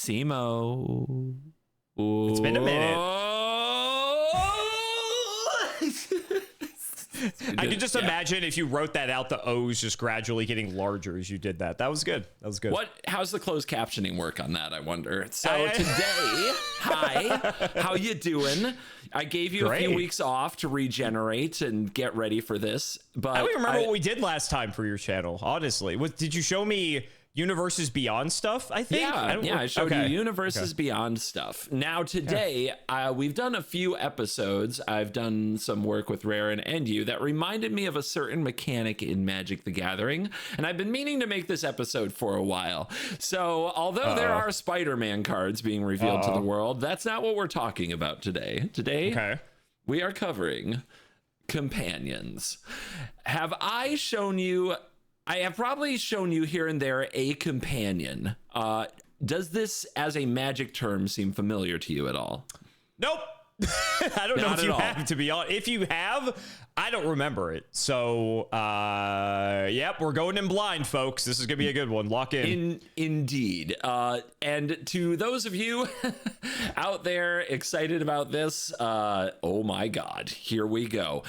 Cimo. It's been a minute. I can just imagine if you wrote that out, the O's just gradually getting larger as you did that. That was good. That was good. How's the closed captioning work on that, I wonder? So today, hi, how you doing? I gave you a few weeks off to regenerate and get ready for this. But I don't even remember what we did last time for your channel, honestly. Did you show me Universes Beyond stuff, I think? I showed you Universes Beyond stuff. Now today, we've done a few episodes. I've done some work with Raren and you that reminded me of a certain mechanic in Magic the Gathering, and I've been meaning to make this episode for a while. So although there are Spider-Man cards being revealed to the world, that's not what we're talking about today. Today, we are covering companions. Have I shown you... I have probably shown you here and there a companion. Does this, as a Magic term, seem familiar to you at all? Nope. I don't know if you have, to be honest. If you have, I don't remember it. So, yep, we're going in blind, folks. This is going to be a good one. Lock in. Indeed. And to those of you out there excited about this, oh my God, here we go.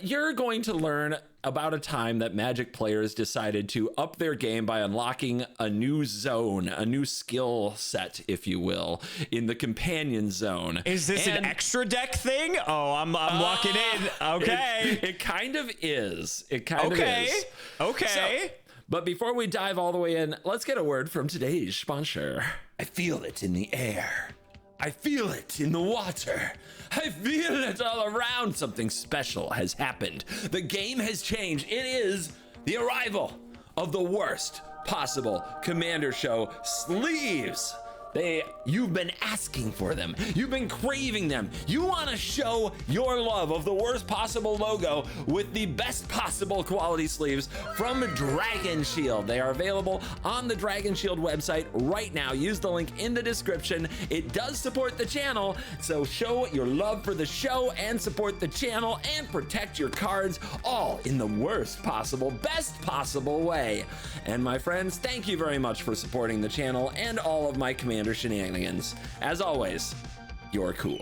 You're going to learn about a time that Magic players decided to up their game by unlocking a new zone, a new skill set, if you will, in the companion zone. Is this an extra deck thing? Oh, I'm locking in. Okay. It kind of is. It kind of is. Okay. But before we dive all the way in, let's get a word from today's sponsor. I feel it in the air. I feel it in the water. I feel it all around. Something special has happened. The game has changed. It is the arrival of the worst possible Commander Show sleeves. You've been asking for them. You've been craving them. You want to show your love of the worst possible logo with the best possible quality sleeves from Dragon Shield. They are available on the Dragon Shield website right now. Use the link in the description. It does support the channel, so show your love for the show and support the channel and protect your cards, all in the worst possible, best possible way. And my friends, thank you very much for supporting the channel and all of my Commander shenanigans. As always, you're cool.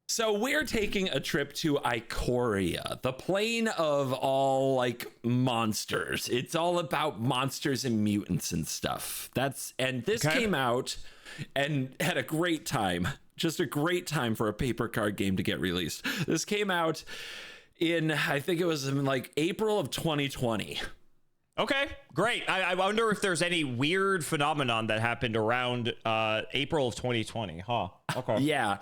So we're taking a trip to Ikoria, the plane of all like monsters. It's all about monsters and mutants and stuff. This came out and had a great time. Just a great time for a paper card game to get released. This came out in, I think it was in like April of 2020. Okay, great. I wonder if there's any weird phenomenon that happened around April of 2020, huh? Okay. Yeah.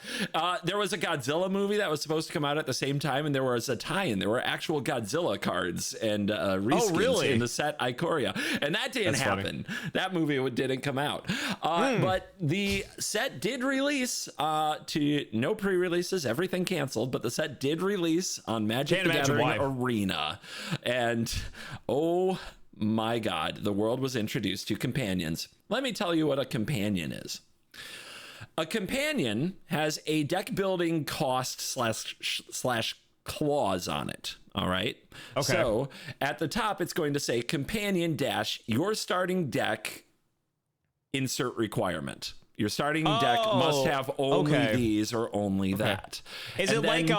There was a Godzilla movie that was supposed to come out at the same time, and there was a tie-in. There were actual Godzilla cards and reskins in the set Ikoria. And that didn't happen. Funny. That movie didn't come out. But the set did release to no pre-releases, everything canceled, but the set did release on Magic the Gathering Arena. And oh my God, the world was introduced to companions. Let me tell you what a companion is. A companion has a deck building cost slash clause on it. All right. Okay. So at the top, it's going to say companion dash your starting deck insert requirement. Your starting deck must have only these or only that. Is it like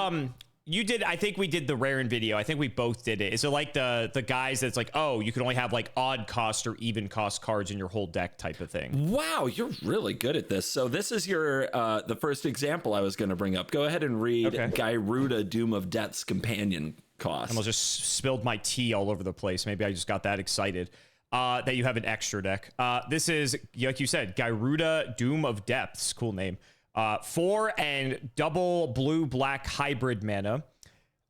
you did? I think we did the Raren video. I think we both did it. Is it like the guys that's like, oh, you can only have like odd cost or even cost cards in your whole deck type of thing? Wow, you're really good at this. So this is your the first example I was going to bring up. Go ahead and read Gyruda Doom of Depth's companion cost. I almost just spilled my tea all over the place. Maybe I just got that excited that you have an extra deck. This is, like you said, Gyruda Doom of Depths. Cool name. 4 and double blue-black hybrid mana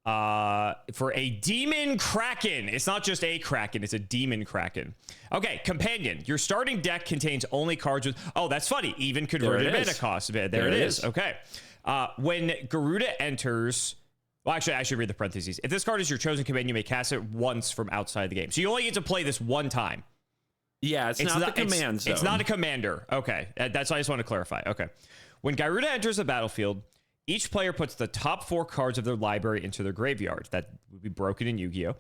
for a Demon Kraken. It's not just a Kraken, it's a Demon Kraken. Okay, Companion. Your starting deck contains only cards with... Oh, that's funny. Even converted mana cost. There it is. Okay. When Gyruda enters... Well, actually, I should read the parentheses. If this card is your chosen companion, you may cast it once from outside the game. So you only get to play this one time. Yeah, it's not the command zone. It's not a commander. Okay, that's I just want to clarify. Okay. When Gyruda enters the battlefield, each player puts the top 4 cards of their library into their graveyard. That would be broken in Yu-Gi-Oh!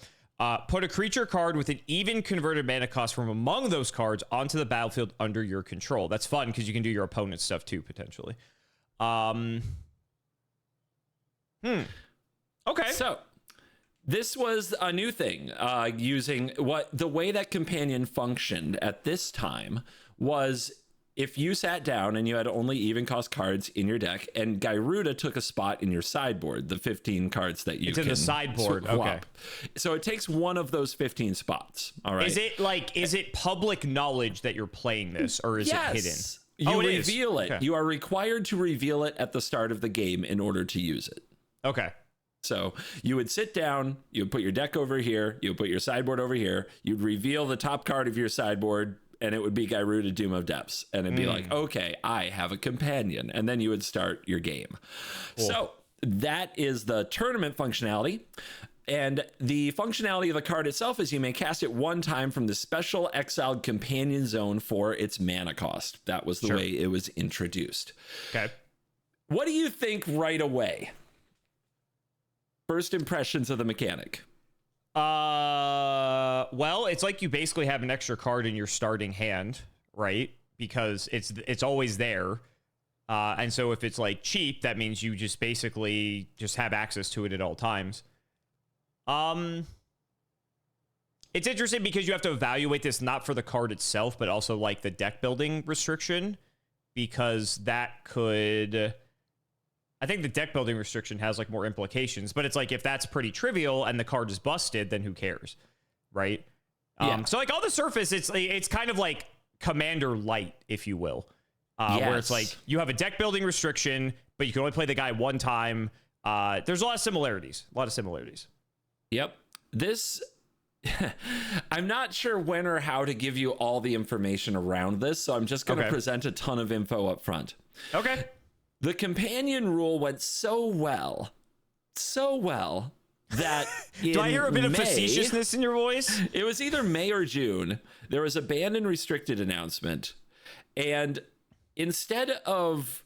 Put a creature card with an even converted mana cost from among those cards onto the battlefield under your control. That's fun because you can do your opponent's stuff too, potentially. Okay. So this was a new thing, using the way that Companion functioned at this time was if you sat down and you had only even cost cards in your deck and Gyruda took a spot in your sideboard, the 15 cards that you it's in the sideboard. Okay. So it takes one of those 15 spots. All right. Is it public knowledge that you're playing this, or is it hidden? You reveal it. Okay. You are required to reveal it at the start of the game in order to use it. Okay. So you would sit down, you would put your deck over here, you would put your sideboard over here, you'd reveal the top card of your sideboard, and it would be Gyruda, Doom of Depths. And it'd be like, okay, I have a companion. And then you would start your game. Cool. So that is the tournament functionality. And the functionality of the card itself is you may cast it one time from the special exiled companion zone for its mana cost. That was the way it was introduced. Okay. What do you think right away? First impressions of the mechanic. Well, it's like you basically have an extra card in your starting hand, right? Because it's always there. And so if it's like cheap, that means you just basically just have access to it at all times. It's interesting because you have to evaluate this not for the card itself, but also like the deck building restriction, because that could... I think the deck building restriction has like more implications, but it's like if that's pretty trivial and the card is busted, then who cares, right? So like on the surface, it's kind of like Commander Light, if you will, where it's like you have a deck building restriction, but you can only play the guy one time. There's a lot of similarities. Yep. This, I'm not sure when or how to give you all the information around this, so I'm just going to present a ton of info up front. Okay. The companion rule went so well that do I hear a bit of facetiousness in your voice? It was either May or June. There was a banned and restricted announcement. And instead of,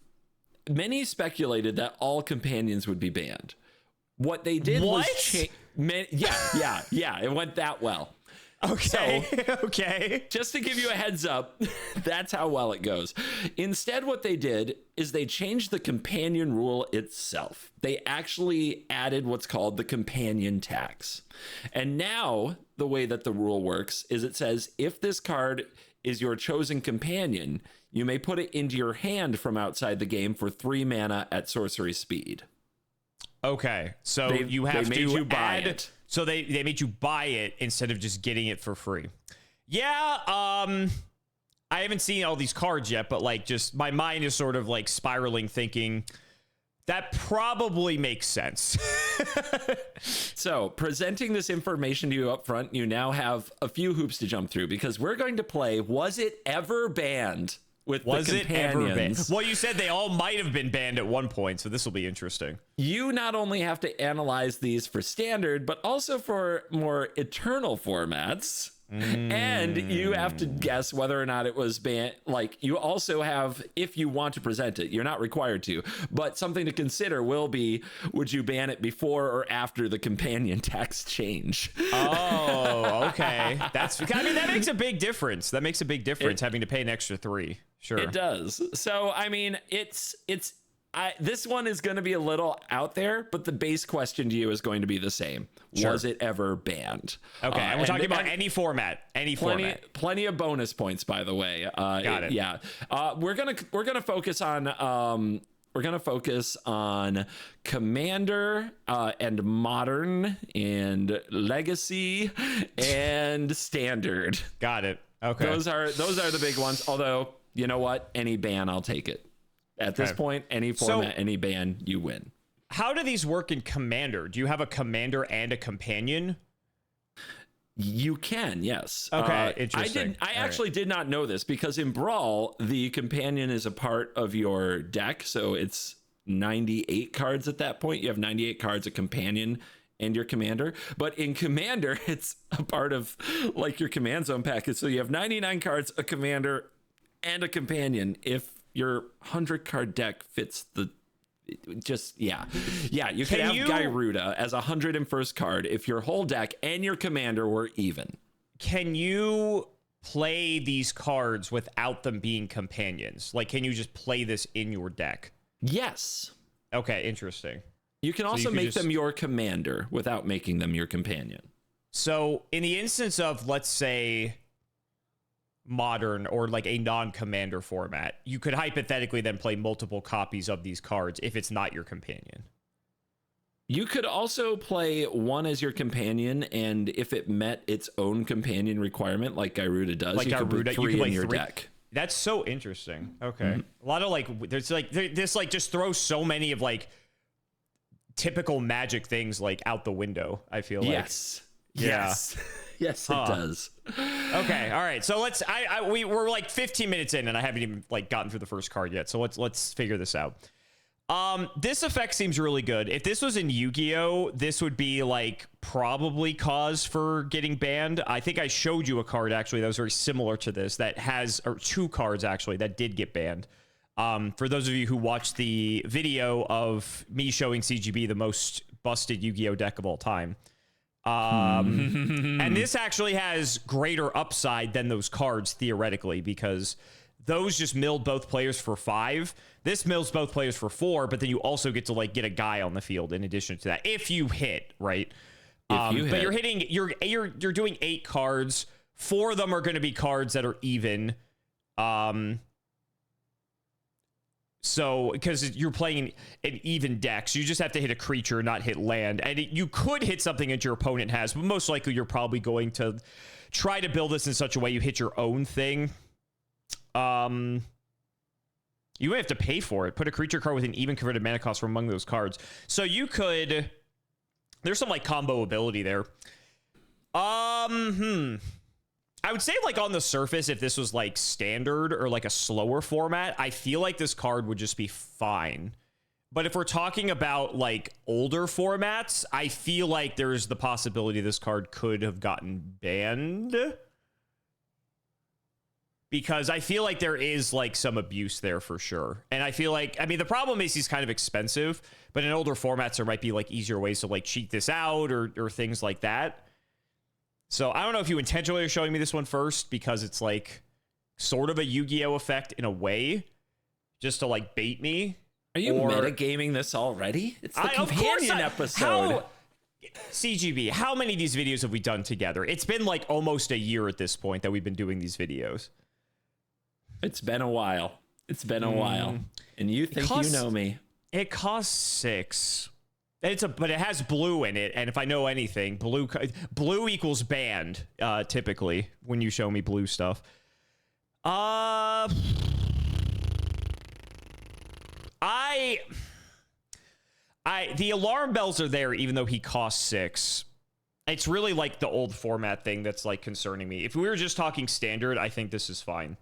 many speculated that all companions would be banned. What they did was it went that well. Okay. So, okay. Just to give you a heads up, that's how well it goes. Instead, what they did is they changed the companion rule itself. They actually added what's called the companion tax. And now the way that the rule works is it says if this card is your chosen companion, you may put it into your hand from outside the game for 3 mana at sorcery speed. Okay. So you have to add it. So they made you buy it instead of just getting it for free. Yeah, I haven't seen all these cards yet, but like just my mind is sort of like spiraling thinking that probably makes sense. So presenting this information to you up front, you now have a few hoops to jump through because we're going to play Was It Ever Banned? Was it ever banned? Well, you said they all might have been banned at one point, so this will be interesting. You not only have to analyze these for standard, but also for more eternal formats. And you have to guess whether or not it was banned. Like, you also have, if you want to present it, you're not required to, but something to consider will be, would you ban it before or after the companion tax change? Oh, okay. That makes a big difference. Having to pay an extra 3. Sure. It does. So, I mean, this one is going to be a little out there, but the base question to you is going to be the same. Sure. Was it ever banned? Okay, and we're talking about any format. Plenty of bonus points, by the way. Got it. Yeah. We're gonna focus on Commander and Modern and Legacy and Standard. Got it. Okay. Those are the big ones. Although, you know what? Any ban, I'll take it. At this point, any format, any ban, you win. How do these work in Commander? Do you have a Commander and a companion? You can, yes. Okay, interesting. I actually did not know this because in Brawl, the companion is a part of your deck. So it's 98 cards at that point. You have 98 cards, a companion, and your commander. But in Commander, it's a part of like your command zone package. So you have 99 cards, a commander, and a companion if your 100 card deck fits just yeah. You could have Gyruda as 101st card if your whole deck and your commander were even. Can you play these cards without them being companions? Like, can you just play this in your deck? Yes. Okay, interesting. You can also make them your commander without making them your companion. So in the instance of, let's say, modern or like a non-commander format, you could hypothetically then play multiple copies of these cards if it's not your companion. You could also play one as your companion, and if it met its own companion requirement, like Gyruda does, like you could put three in your deck. That's so interesting. Okay. A lot of like, there's like, this like just throws so many of like typical Magic things like out the window, I feel like. Yes. Yes, it does. Okay, all right. So we're like 15 minutes in, and I haven't even like gotten through the first card yet. So let's figure this out. This effect seems really good. If this was in Yu-Gi-Oh, this would be like probably cause for getting banned. I think I showed you a card actually that was very similar to this that has, or two cards actually that did get banned. For those of you who watched the video of me showing CGB the most busted Yu-Gi-Oh deck of all time. And this actually has greater upside than those cards theoretically, because those just milled both players for 5. This mills both players for 4, but then you also get to like get a guy on the field in addition to that if you hit, right? But you're hitting, you're doing 8 cards. 4 of them are going to be cards that are even. So, because you're playing an even deck, so you just have to hit a creature, not hit land. And you could hit something that your opponent has, but most likely you're probably going to try to build this in such a way you hit your own thing. You may have to pay for it. Put a creature card with an even converted mana cost from among those cards. So you could... There's some, like, combo ability there. I would say, like, on the surface, if this was, like, standard or, like, a slower format, I feel like this card would just be fine. But if we're talking about, like, older formats, I feel like there's the possibility this card could have gotten banned. Because I feel like there is, like, some abuse there for sure. And I feel like, I mean, the problem is he's kind of expensive, but in older formats, there might be, like, easier ways to, like, cheat this out or things like that. So I don't know if you intentionally are showing me this one first because it's like sort of a Yu-Gi-Oh effect in a way, just to like bait me. Are you metagaming this already? It's the companion episode. CGB, how many of these videos have we done together? It's been like almost a year at this point that we've been doing these videos. It's been a while. And you think you know me. It costs 6. But it has blue in it, and if I know anything, blue equals banned, typically, when you show me blue stuff. The alarm bells are there, even though he costs 6. It's really like the old format thing that's like concerning me. If we were just talking standard, I think this is fine.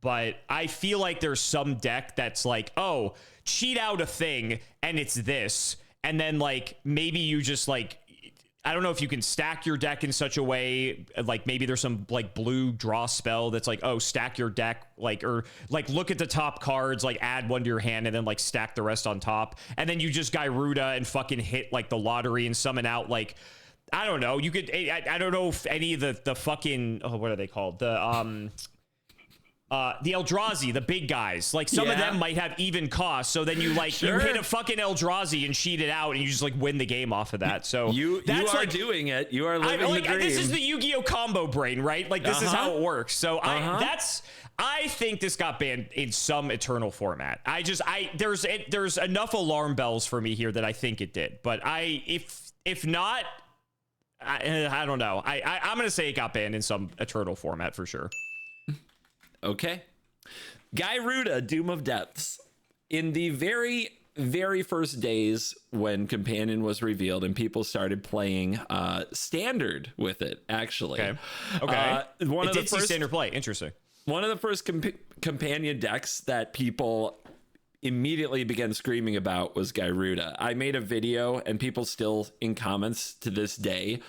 But I feel like there's some deck that's like, oh, cheat out a thing, and it's this. And then, like, maybe you just, like, I don't know if you can stack your deck in such a way, like, maybe there's some, like, blue draw spell that's like, oh, stack your deck, like, or, like, look at the top cards, like, add one to your hand, and then, like, stack the rest on top. And then you just Gyruda and fucking hit, like, the lottery and summon out, like, I don't know. You could, I don't know if any of the fucking, oh, what are they called? The Eldrazi, the big guys, like some of them might have even costs. So then you like you hit a fucking Eldrazi and cheat it out, and you just like win the game off of that. So you are like, doing it. You are living the dream. This is the Yu-Gi-Oh combo brain, right? Like this is how it works. So I think this got banned in some eternal format. There's enough alarm bells for me here that I think it did. But if not, I don't know. I'm gonna say it got banned in some eternal format for sure. Okay. Gyruda, Doom of Depths. In the very, very first days when Companion was revealed and people started playing Standard with it, actually. Okay. One of the first Standard play. Interesting. One of the first Companion decks that people immediately began screaming about was Gyruda. I made a video, and people still in comments to this day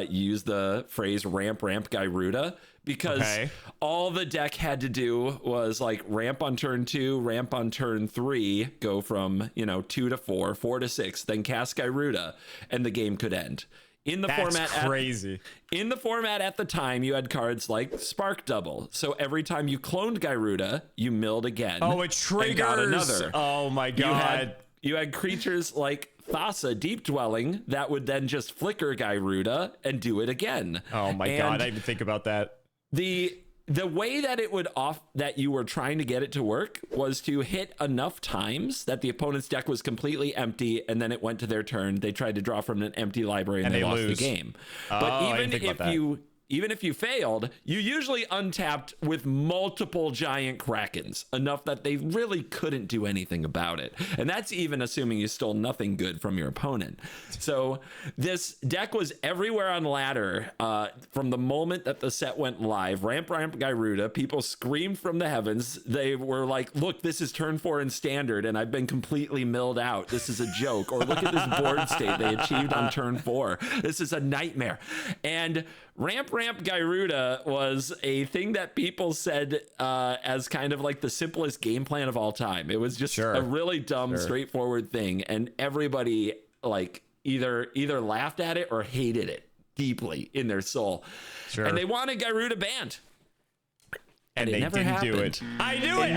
use the phrase ramp Gyruda, because all the deck had to do was like ramp on turn 2, ramp on turn 3, go from 2 to 4, 4 to 6, then cast Gyruda, and the game could end. In the in the format at the time, you had cards like Spark Double. So every time you cloned Gyruda, you milled again. Oh, it triggers. Got another. Oh my god. You had creatures like Thassa, Deep Dwelling, that would then just flicker Gyruda and do it again. Oh my god, I didn't even think about that. The way that that you were trying to get it to work was to hit enough times that the opponent's deck was completely empty, and then it went to their turn. They tried to draw from an empty library, and they lost the game. But even if you failed, you usually untapped with multiple giant Krakens, enough that they really couldn't do anything about it. And that's even assuming you stole nothing good from your opponent. So this deck was everywhere on ladder from the moment that the set went live. Ramp Gyruda, people screamed from the heavens. They were like, look, this is turn 4 in standard, and I've been completely milled out. This is a joke. Or look at this board state they achieved on turn 4. This is a nightmare. And Ramp Gyruda was a thing that people said as kind of like the simplest game plan of all time. It was just a really dumb, straightforward thing, and everybody like either laughed at it or hated it deeply in their soul. And they wanted Gyruda banned. And they didn't do it. I knew it.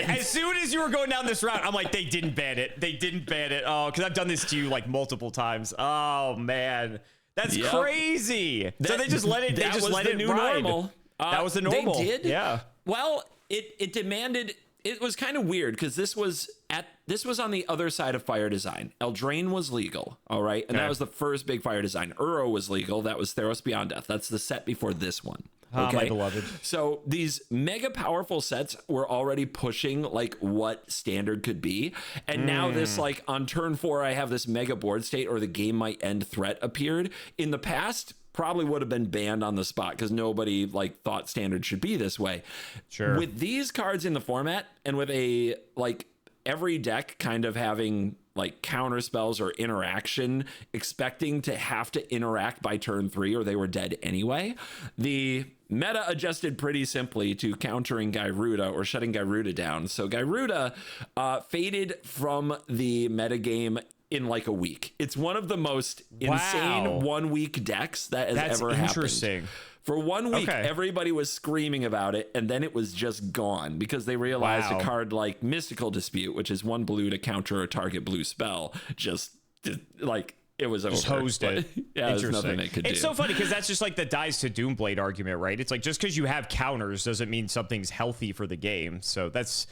As soon as you were going down this route, I'm like, they didn't ban it. They didn't ban it. Oh, because I've done this to you like multiple times. Oh man. That's crazy. So they just let it. They just let it new ride. Normal. That was the normal. They did. Yeah. Well, it demanded. It was kind of weird because this was on the other side of fire design. Eldraine was legal, all right, and that was the first big fire design. Uro was legal. That was Theros Beyond Death. That's the set before this one. Okay, my beloved. So these mega powerful sets were already pushing like what standard could be, and now this like on turn 4 I have this mega board state or the game might end threat appeared. In the past, probably would have been banned on the spot because nobody like thought standard should be this way. Sure. With these cards in the format and with a like every deck kind of having like counter spells or interaction, expecting to have to interact by turn 3 or they were dead anyway, the meta adjusted pretty simply to countering Gyruda or shutting Gyruda down. So Gyruda faded from the metagame in like a week. It's one of the most insane 1 week decks that has ever happened. For 1 week, everybody was screaming about it, and then it was just gone because they realized a card like Mystical Dispute, which is 1 blue to counter a target blue spell, just like it was over. Just hosed it. Yeah, there's nothing they could do. It's so funny because that's just like the Dies to Doomblade argument, right? It's like just because you have counters doesn't mean something's healthy for the game. So that's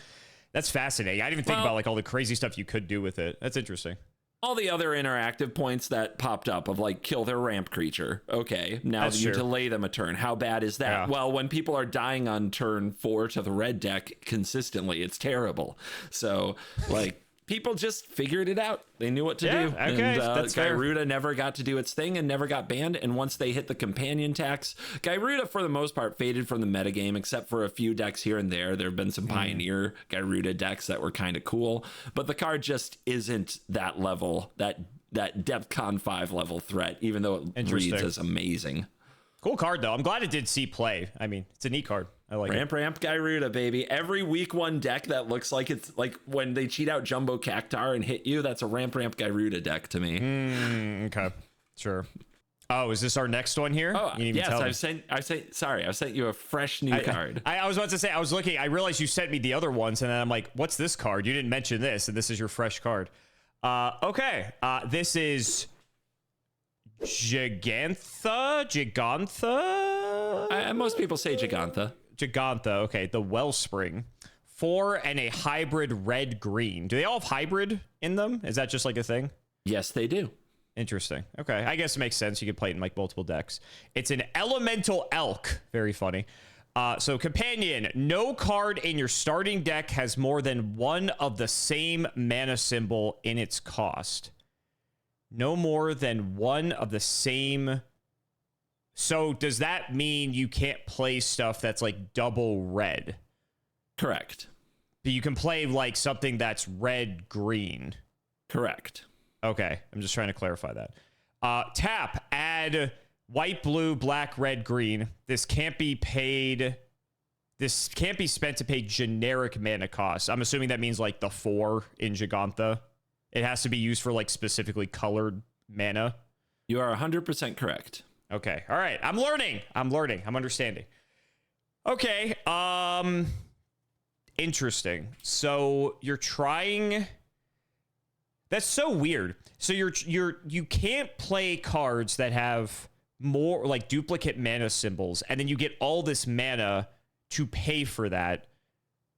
fascinating. I didn't even think about like all the crazy stuff you could do with it. That's interesting. All the other interactive points that popped up of like kill their ramp creature. Okay, now you delay them a turn. How bad is that? Yeah. Well, when people are dying on turn 4 to the red deck consistently, it's terrible. So like people just figured it out. They knew what to do. Okay, and that's fair. Gyruda never got to do its thing and never got banned. And once they hit the companion tax, Gyruda for the most part faded from the metagame, except for a few decks here and there. There have been some Pioneer Gyruda decks that were kind of cool, but the card just isn't that level, that DepthCon 5 level threat, even though it reads as amazing. Cool card though. I'm glad it did see play. I mean, it's a neat card. I like Ramp Gyruda, baby. Every week 1 deck that looks like it's like when they cheat out Jumbo Cactar and hit you, that's a Ramp Gyruda deck to me. Okay, sure. Oh, is this our next one here? Oh, yes. I've sent you a fresh new card. I was about to say, I was looking. I realized you sent me the other ones, and then I'm like, what's this card? You didn't mention this, and this is your fresh card. Okay. This is Gigantha. Most people say Gigantha. Okay, the Wellspring. 4 and a hybrid red-green. Do they all have hybrid in them? Is that just like a thing? Yes, they do. Interesting. Okay, I guess it makes sense. You could play it in like multiple decks. It's an elemental elk. Very funny. So companion, no card in your starting deck has more than 1 of the same mana symbol in its cost. No more than 1 of the same. So does that mean you can't play stuff that's like double red? Correct. But you can play like something that's red green. Correct. Okay, I'm just trying to clarify that. Tap, add white, blue, black, red, green. This can't be spent to pay generic mana costs. I'm assuming that means like the 4 in Gigantha. It has to be used for like specifically colored mana. You are 100% correct. Okay. All right. I'm learning. I'm understanding. Okay. Interesting. So you're trying. That's so weird. So you can't play cards that have more like duplicate mana symbols, and then you get all this mana to pay for that.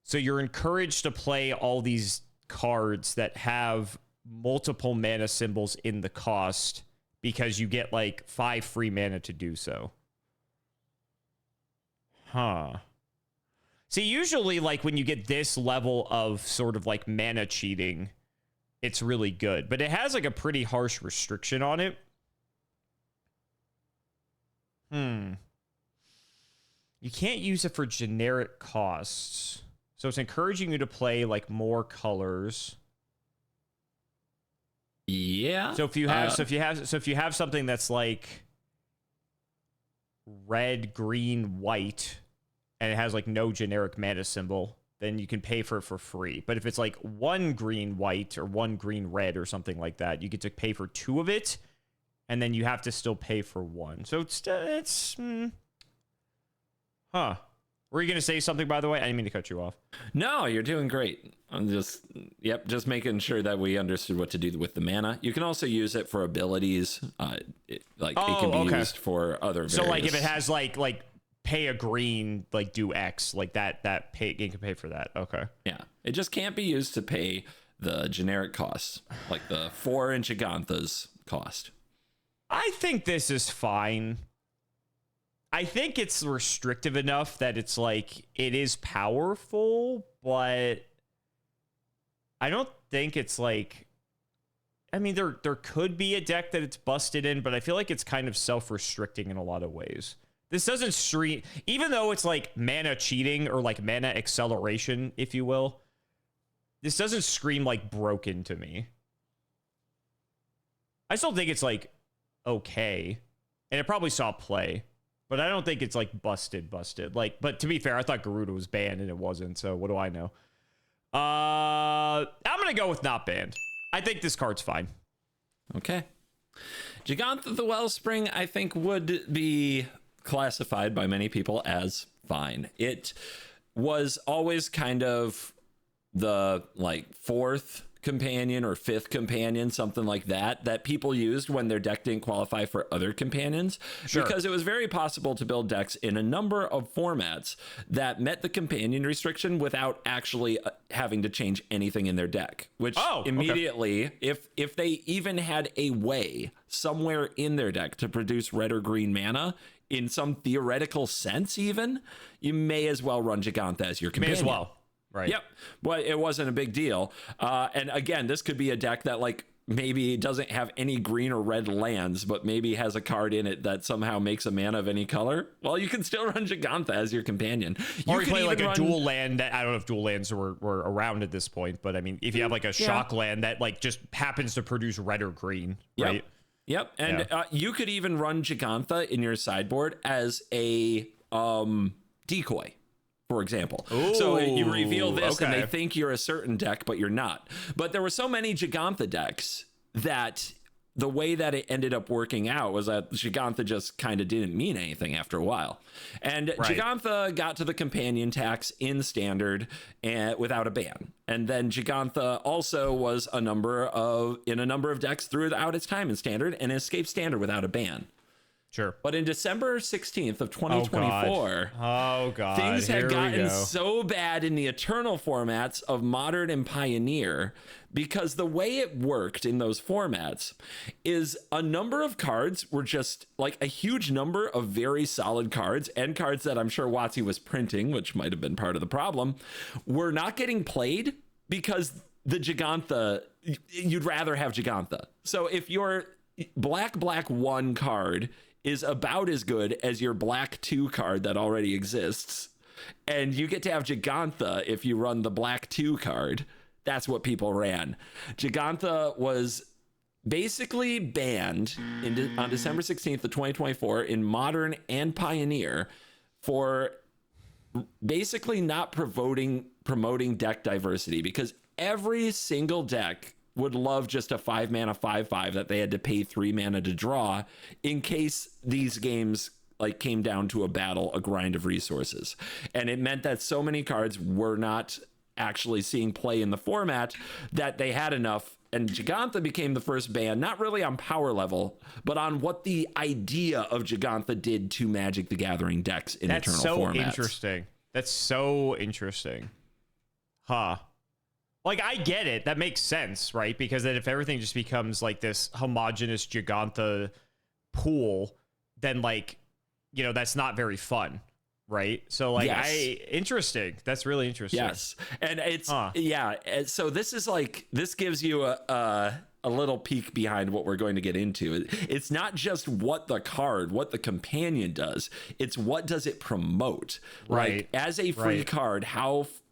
So you're encouraged to play all these cards that have multiple mana symbols in the cost because you get like 5 free mana to do so. Huh. See, usually like when you get this level of sort of like mana cheating, it's really good, but it has like a pretty harsh restriction on it. You can't use it for generic costs. So it's encouraging you to play like more colors. Yeah. So if you have something that's like red, green, white, and it has like no generic mana symbol, then you can pay for it for free. But if it's like 1 green white or 1 green red or something like that, you get to pay for 2 of it, and then you have to still pay for 1. So it's huh. Were you going to say something, by the way? I didn't mean to cut you off. No, you're doing great. I'm just making sure that we understood what to do with the mana. You can also use it for abilities. It can be used for other various. So like if it has like pay a green, like do X, like that game can pay for that. Okay. Yeah. It just can't be used to pay the generic costs, like the 4 in Gigantha's cost. I think this is fine. I think it's restrictive enough that it's like it is powerful, but I don't think it's like, I mean, there could be a deck that it's busted in, but I feel like it's kind of self-restricting in a lot of ways. This doesn't stream, even though it's like mana cheating or like mana acceleration, if you will, this doesn't scream like broken to me. I still think it's like okay, and it probably saw play, but I don't think it's like busted. Like, but to be fair, I thought Garuda was banned and it wasn't, so what do I know? I'm gonna go with not banned. I think this card's fine. Okay. Gigantha the Wellspring, I think, would be classified by many people as fine. It was always kind of the like 4th companion or 5th companion, something like that people used when their deck didn't qualify for other companions. Sure. Because it was very possible to build decks in a number of formats that met the companion restriction without actually having to change anything in their deck, which immediately, if they even had a way somewhere in their deck to produce red or green mana in some theoretical sense, even, you may as well run Gigantha as your companion. May as well. Right. Yep. But it wasn't a big deal. And again, this could be a deck that like maybe doesn't have any green or red lands, but maybe has a card in it that somehow makes a mana of any color. Well, you can still run Gigantha as your companion. Or you play like a dual land that, I don't know if dual lands were around at this point, but I mean, if you have like a shock land that like just happens to produce red or green, right? Yep. And you could even run Gigantha in your sideboard as a decoy, for example. Ooh, so you reveal this and they think you're a certain deck, but you're not. But there were so many Gigantha decks that the way that it ended up working out was that Gigantha just kind of didn't mean anything after a while. And Gigantha got to the companion tax in Standard and without a ban. And then Gigantha also was in a number of decks throughout its time in Standard and escaped Standard without a ban. Sure. But in December 16th of 2024, things had gotten so bad in the Eternal formats of Modern and Pioneer, because the way it worked in those formats is a number of cards were just like a huge number of very solid cards, and cards that I'm sure WotC was printing, which might have been part of the problem, were not getting played because the Gigantha, you'd rather have Gigantha. So if your black 1 card is about as good as your black 2 card that already exists, And you get to have Gigantha if you run the black 2 card. That's what people ran. Gigantha was basically banned on December 16th of 2024 in Modern and Pioneer for basically not promoting deck diversity, because every single deck would love just a 5-mana 5/5 that they had to pay 3 mana to draw in case these games like came down to a battle, a grind of resources. And it meant that so many cards were not actually seeing play in the format that they had enough. And Gigantha became the first ban, not really on power level, but on what the idea of Gigantha did to Magic the Gathering decks in Eternal formats. That's so interesting. That's so interesting. Huh. Like, I get it. That makes sense, right? Because then if everything just becomes like this homogenous Gigantha pool, then like, you know, that's not very fun. Right. So like, yes. Interesting. That's really interesting. Yes. And it's, yeah. So this is like, this gives you a little peek behind what we're going to get into. It's not just what the companion does. It's what does it promote? Right. Like, as a free card,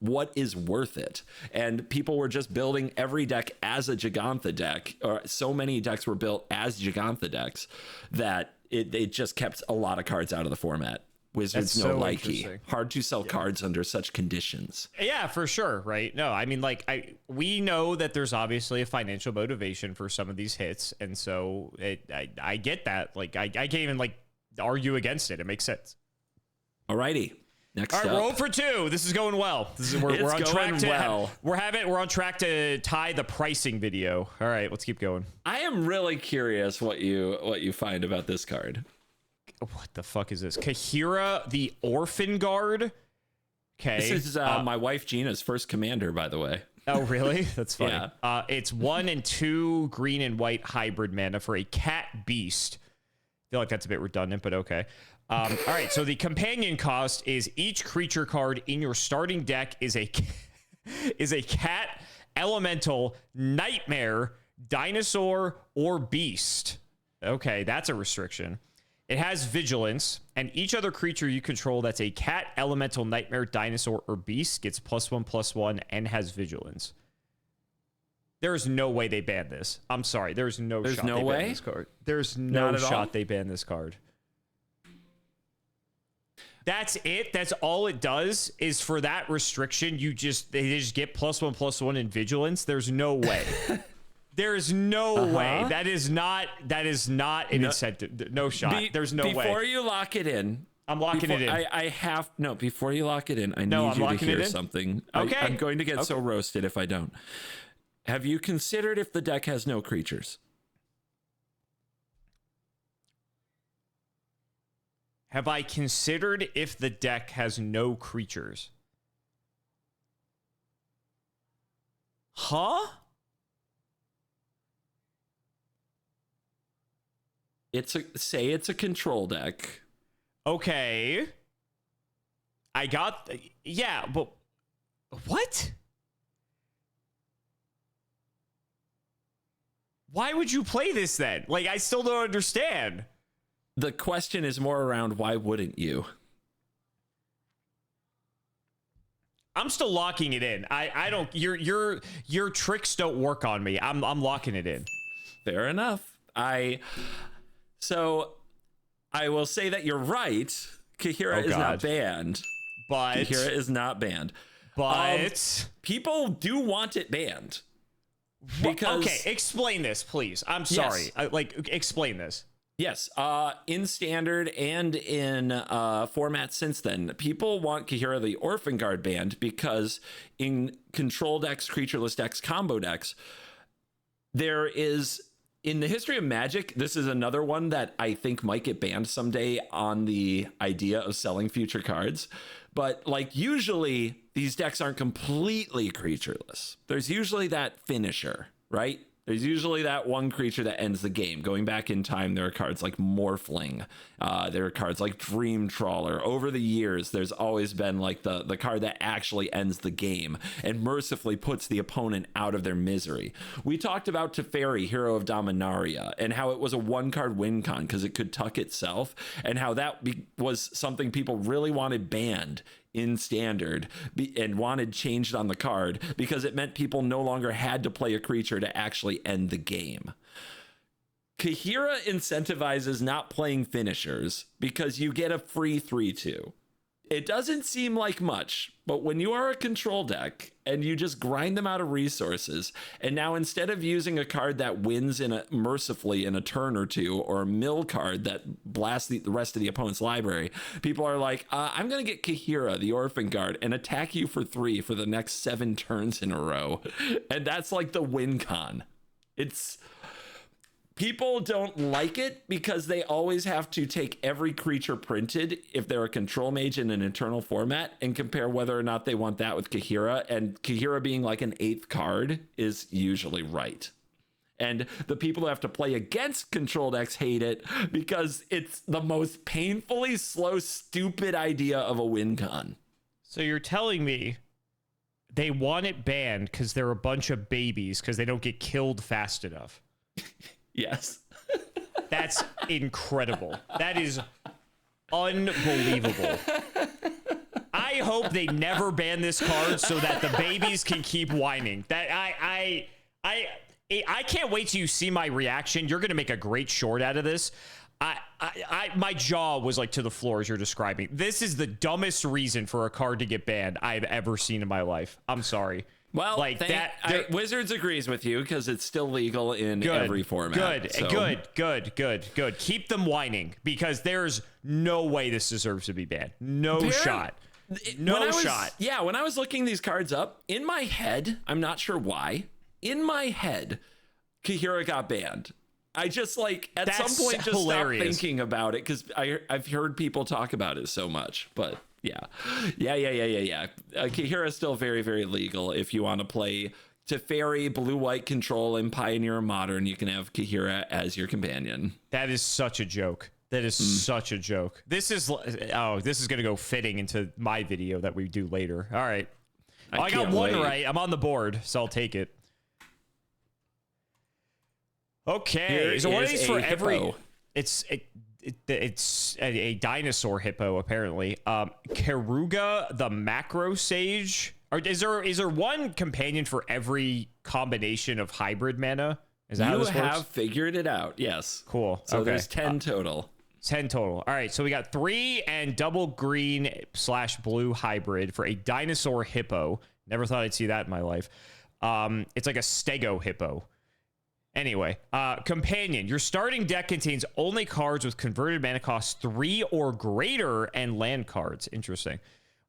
what is worth it? And people were just building every deck as a Gigantha deck, or so many decks were built as Gigantha decks that it just kept a lot of cards out of the format. Wizards no likey. Hard to sell cards under such conditions. Yeah, for sure. Right. No, I mean, like, we know that there's obviously a financial motivation for some of these hits. And so I get that. Like, I can't even like argue against it. It makes sense. All righty. Next up. All right, we're 0 for 2. This is going well. We're on track to we're on track to tie the pricing video. All right, let's keep going. I am really curious what you find about this card. What the fuck is this? Kahira, the Orphan Guard. Okay. This is my wife Gina's first commander, by the way. Oh, really? That's funny. Yeah. It's 1 and 2 green and white hybrid mana for a cat beast. I feel like that's a bit redundant, but okay. All right. So the companion cost is each creature card in your starting deck is a cat, elemental, nightmare, dinosaur, or beast. Okay, that's a restriction. It has vigilance, and each other creature you control that's a cat, elemental, nightmare, dinosaur, or beast gets +1/+1 and has vigilance. There's no way they ban this. I'm sorry. There's no shot they ban this card. There's no shot they ban this card. That's it. That's all it does is for that restriction. They just get +1/+1 in vigilance. There's no way. There's no way. That is not an incentive. No shot. There's no way. Before you lock it in, I'm locking it in. Before you lock it in, I need you to hear something. Okay. I'm going to get so roasted if I don't. Have you considered if the deck has no creatures? Have I considered if the deck has no creatures? Huh? It's a control deck. Okay. But what? Why would you play this then? Like, I still don't understand. The question is more around why wouldn't you? I'm still locking it in. I don't. Your tricks don't work on me. I'm locking it in. Fair enough. So I will say that you're right. Kahira is not banned. But Kahira is not banned. But people do want it banned. Because okay, explain this, please. I'm sorry. Yes. Explain this. Yes, in Standard and in formats since then, people want Kahira the Orphan Guard banned because in control decks, creatureless decks, combo decks, there is, in the history of Magic, this is another one that I think might get banned someday on the idea of selling future cards. But like usually these decks aren't completely creatureless. There's usually that finisher, right? There's usually that one creature that ends the game. Going back in time, there are cards like Morphling. There are cards like Dream Trawler. Over the years, there's always been like the card that actually ends the game and mercifully puts the opponent out of their misery. We talked about Teferi, Hero of Dominaria, and how it was a one-card win con because it could tuck itself, and how that was something people really wanted banned in Standard and wanted changed on the card because it meant people no longer had to play a creature to actually end the game. Kahira incentivizes not playing finishers because you get a free 3/2. It doesn't seem like much, but when you are a control deck and you just grind them out of resources, and now instead of using a card that wins mercifully in a turn or two, or a mill card that blasts the rest of the opponent's library, people are like, I'm going to get Kahira, the Orphan Guard, and attack you for 3 for the next 7 turns in a row. And that's like the win con. People don't like it because they always have to take every creature printed if they're a control mage in an eternal format and compare whether or not they want that with Kahira. And Kahira being like an 8th card is usually right. And the people who have to play against control decks hate it because it's the most painfully slow, stupid idea of a win con. So you're telling me they want it banned because they're a bunch of babies because they don't get killed fast enough? Yes. That's incredible. That is unbelievable. I hope they never ban this card so that the babies can keep whining. That I can't wait till you see my reaction. You're gonna make a great short out of this. My jaw was like to the floor as you're describing. This is the dumbest reason for a card to get banned I've ever seen in my life. I'm sorry. Well, like Wizards agrees with you because it's still legal in every format. Good. Keep them whining because there's no way this deserves to be banned. No shot. Yeah, when I was looking these cards up, in my head, I'm not sure why, in my head, Kahira got banned. I just at some point just stopped thinking about it because I've heard people talk about it so much, but... Yeah. Kahira is still very, very legal. If you want to play Teferi, blue-white control, and Pioneer Modern, you can have Kahira as your companion. That is such a joke. That is such a joke. This is going to go fitting into my video that we do later. All right. I got one right. I'm on the board, so I'll take it. Okay. So one of these for every... It's a dinosaur hippo, apparently. Keruga, the macro sage. Or is there one companion for every combination of hybrid mana? Is that how this works? You have figured it out, yes. Cool. So there's 10 total. 10 total. All right, so we got 3 and double green/blue hybrid for a dinosaur hippo. Never thought I'd see that in my life. It's like a stego hippo. Anyway, companion. Your starting deck contains only cards with converted mana cost 3 or greater and land cards. Interesting.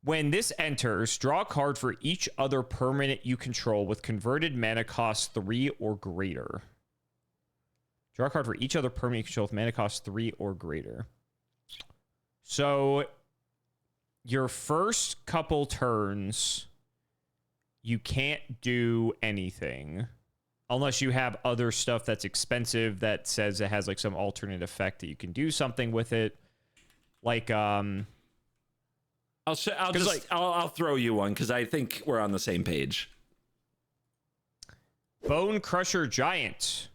When this enters, draw a card for each other permanent you control with converted mana cost 3 or greater. Draw a card for each other permanent you control with mana cost 3 or greater. So, your first couple turns, you can't do anything. Unless you have other stuff that's expensive that says it has like some alternate effect that you can do something with it. Like, I'll throw you one because I think we're on the same page. Bone Crusher Giant.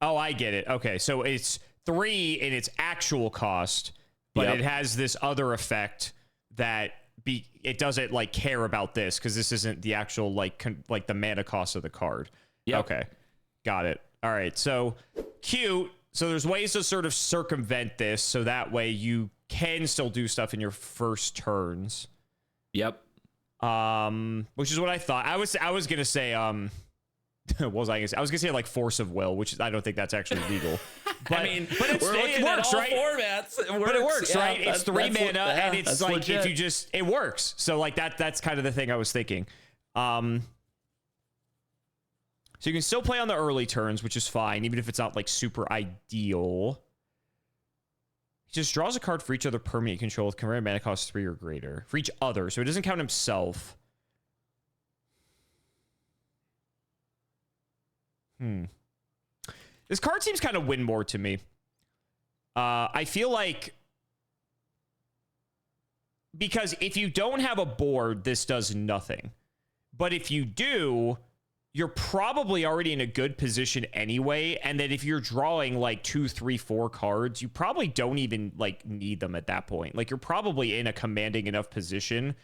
Oh, I get it. Okay, so it's 3 in its actual cost, but it has this other effect that it doesn't like care about this because this isn't the actual like the mana cost of the card. Yep. Okay, got it. All right, so cute. So there's ways to sort of circumvent this so that way you can still do stuff in your first turns. Yep. Which is what I thought. I was gonna say what was I gonna say? I was gonna say like Force of Will, which I don't think that's actually legal. But, I mean, but it works, right? Formats. But it works, right? It's 3 mana, and it's like legit. If you it works. So like that's kind of the thing I was thinking. So you can still play on the early turns, which is fine, even if it's not like super ideal. He just draws a card for each other permanent you control with converted mana cost 3 or greater. For each other, so it doesn't count himself. This card seems kind of win more to me. I feel like... Because if you don't have a board, this does nothing. But if you do... You're probably already in a good position anyway, and that if you're drawing like 2, 3, 4 cards, you probably don't even like need them at that point. Like you're probably in a commanding enough position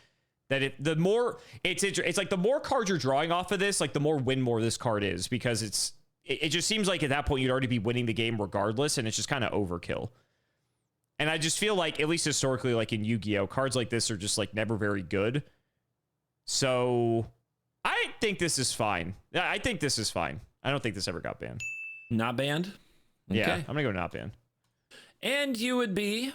That the more it's like the more cards you're drawing off of this, like the more win more this card is, because it just seems like at that point you'd already be winning the game regardless, and it's just kind of overkill. And I just feel like, at least historically, like in Yu-Gi-Oh, cards like this are just like never very good. So I think this is fine. I think this is fine. I don't think this ever got banned. Not banned? Okay. Yeah, I'm gonna go not banned. And you would be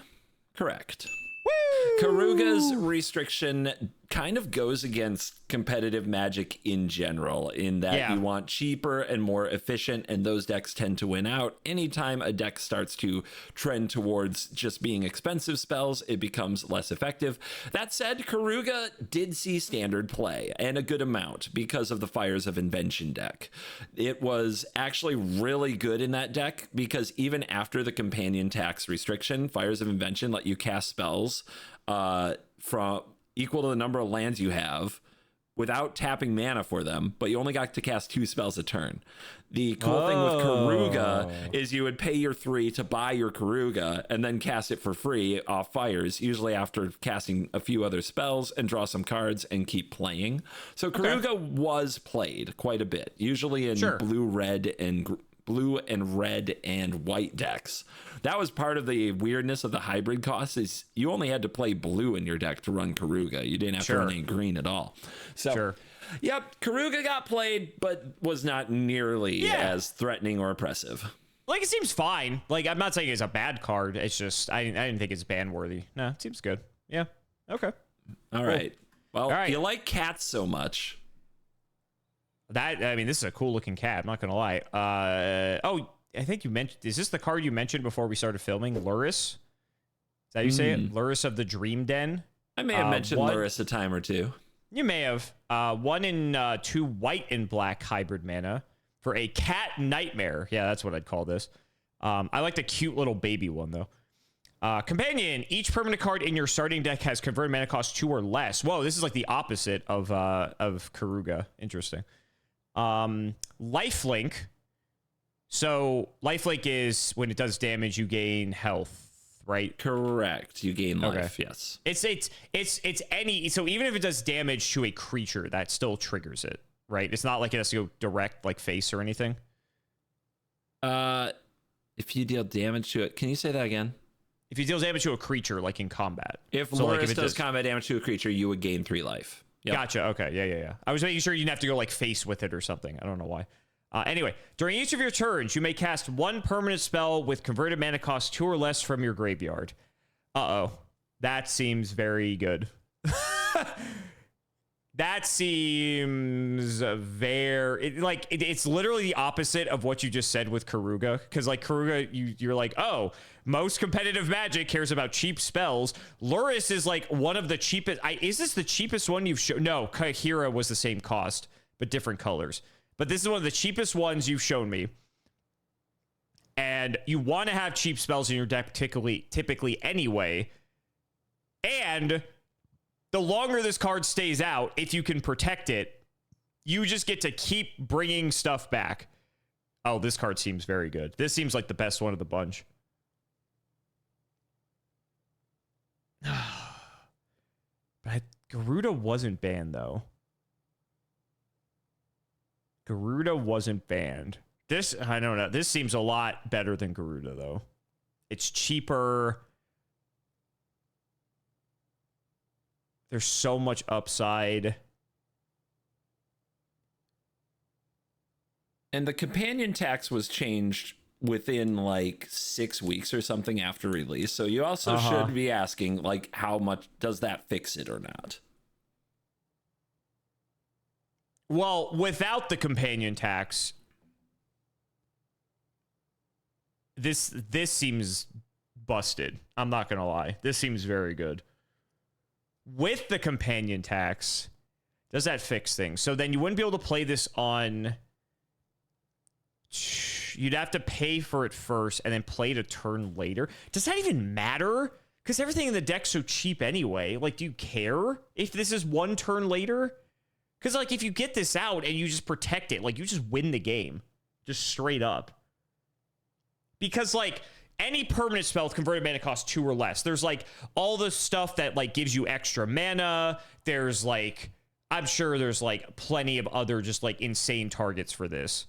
correct. Woo! Karuga's restriction kind of goes against competitive Magic in general, in that you want cheaper and more efficient, and those decks tend to win out. Anytime a deck starts to trend towards just being expensive spells, it becomes less effective. That said, Karuga did see standard play, and a good amount, because of the Fires of Invention deck. It was actually really good in that deck, because even after the companion tax restriction, Fires of Invention let you cast spells from equal to the number of lands you have without tapping mana for them, but you only got to cast 2 spells a turn. The cool thing with Karuga is you would pay your 3 to buy your Karuga and then cast it for free off Fires, usually after casting a few other spells, and draw some cards and keep playing. So Karuga was played quite a bit, usually in blue, red, and white decks. That was part of the weirdness of the hybrid cost, is you only had to play blue in your deck to run Karuga. You didn't have to run any green at all. So, yep, Karuga got played, but was not nearly as threatening or oppressive. Like, it seems fine. Like, I'm not saying it's a bad card. It's just, I didn't think it's ban worthy. No, it seems good. Yeah. Okay. All right. Well, you like cats so much. I mean, this is a cool looking cat. I'm not going to lie. I think you mentioned, is this the card you mentioned before we started filming? Luris? Is that how you say it? Luris of the Dream Den? I may have mentioned Luris a time or two. You may have. 1 and 2 white and black hybrid mana for a cat nightmare. Yeah, that's what I'd call this. I like the cute little baby one, though. Companion, each permanent card in your starting deck has converted mana cost 2 or less. Whoa, this is like the opposite of Karuga. Interesting. Lifelink. So lifelink is when it does damage, you gain health, right? Correct. You gain life. Yes. It's any. So even if it does damage to a creature, that still triggers it, right? It's not like it has to go direct, like face or anything. If you deal damage to it, can you say that again? If you deal damage to a creature, like in combat. If Luris does combat damage to a creature, you would gain 3 life. Yep. Gotcha. Okay. Yeah. I was making sure you didn't have to go like face with it or something. I don't know why. Anyway, during each of your turns, you may cast 1 permanent spell with converted mana cost 2 or less from your graveyard. That seems very good. That seems very it's literally the opposite of what you just said with Karuga, because like Karuga, you're like, oh, most competitive Magic cares about cheap spells. Luris is like one of the cheapest. Is this the cheapest one you've shown? No, Kahira was the same cost but different colors. But this is one of the cheapest ones you've shown me. And you want to have cheap spells in your deck typically anyway. And the longer this card stays out, if you can protect it, you just get to keep bringing stuff back. Oh, this card seems very good. This seems like the best one of the bunch. But Garuda wasn't banned, though. Garuda wasn't banned. This, I don't know. This seems a lot better than Garuda, though. It's cheaper. There's so much upside. And the companion tax was changed within like 6 weeks or something after release. So you also should be asking, like, how much does that fix it or not? Well, without the companion tax, this seems busted. I'm not going to lie. This seems very good. With the companion tax, does that fix things? So then you wouldn't be able to play this on... You'd have to pay for it first and then play it a turn later. Does that even matter? Because everything in the deck's so cheap anyway. Like, do you care if this is 1 turn later? Because, like, if you get this out and you just protect it, like, you just win the game. Just straight up. Because, like, any permanent spell with converted mana costs 2 or less. There's like all the stuff that like gives you extra mana. There's like, I'm sure there's like plenty of other just like insane targets for this.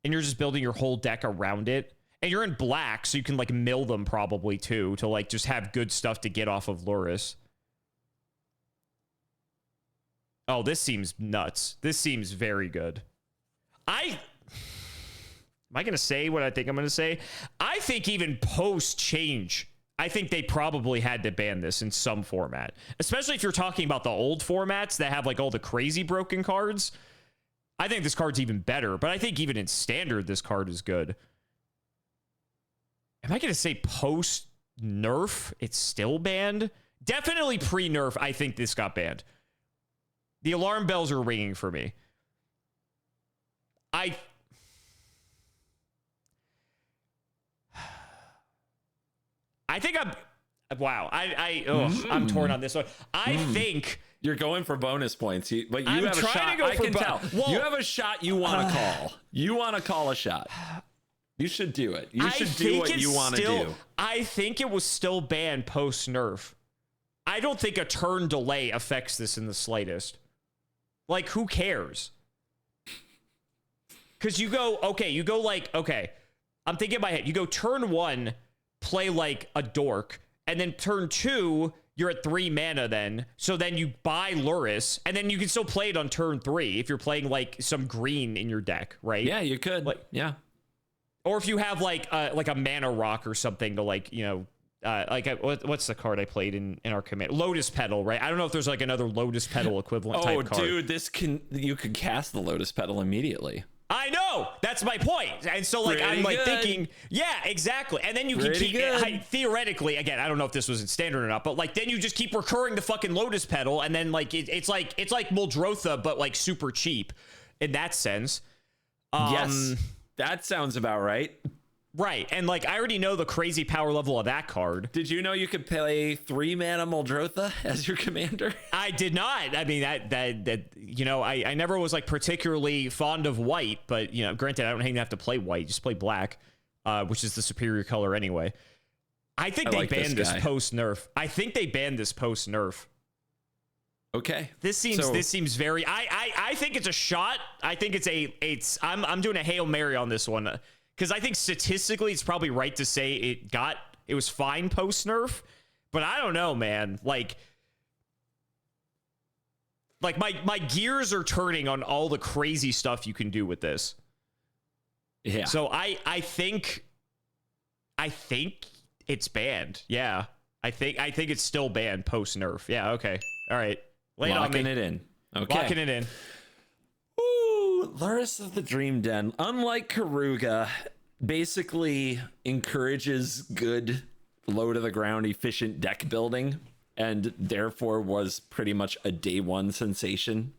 And you're just building your whole deck around it. And you're in black, so you can like mill them probably too, to like just have good stuff to get off of Lurrus. Oh, this seems nuts. This seems very good. Am I going to say what I think I'm going to say? I think even post-change, I think they probably had to ban this in some format. Especially if you're talking about the old formats that have like all the crazy broken cards. I think this card's even better, but I think even in Standard, this card is good. Am I going to say post-nerf, it's still banned? Definitely pre-nerf, I think this got banned. The alarm bells are ringing for me. I think I'm torn on this one. I think you're going for bonus points, but you have a shot. I can tell. Well, you have a shot you want to call. You want to call a shot. You should do it. You should do what you want to do. I think it was still banned post nerf. I don't think a turn delay affects this in the slightest. Like, who cares? Because you go, I'm thinking in my head, you go turn 1, play like a dork, and then turn 2, you're at 3 mana then. So then you buy Lurrus, and then you can still play it on turn 3 if you're playing like some green in your deck, right? Yeah, you could. Like, yeah. Or if you have like a mana rock or something to like, you know, what's the card I played in our command? Lotus Petal, right? I don't know if there's like another Lotus Petal equivalent type card. Oh, dude, you could cast the Lotus Petal immediately. I know, that's my point. And so like I'm like thinking, yeah, exactly. And then you can keep theoretically, again, I don't know if this was in Standard or not, but like then you just keep recurring the fucking Lotus Petal, and then like it's like Muldrotha, but like super cheap in that sense. Yes, that sounds about right. Right, and like I already know the crazy power level of that card. Did you know you could play 3 mana Muldrotha as your commander? I did not. I mean, that you know, I never was like particularly fond of white, but you know, granted, I don't even have to play white, just play black, which is the superior color anyway. I think they banned this post nerf. I think they banned this post nerf. Okay. This seems very. I think it's a shot. I think I'm doing a Hail Mary on this one. Because I think statistically, it's probably right to say it was fine post nerf, but I don't know, man. Like my gears are turning on all the crazy stuff you can do with this. Yeah. So I think it's banned. Yeah. I think it's still banned post nerf. Yeah. Okay. All right. Locking it in. Okay. Locking it in. Lurrus of the Dream Den, unlike Karuga, basically encourages good low to the ground efficient deck building, and therefore was pretty much a day one sensation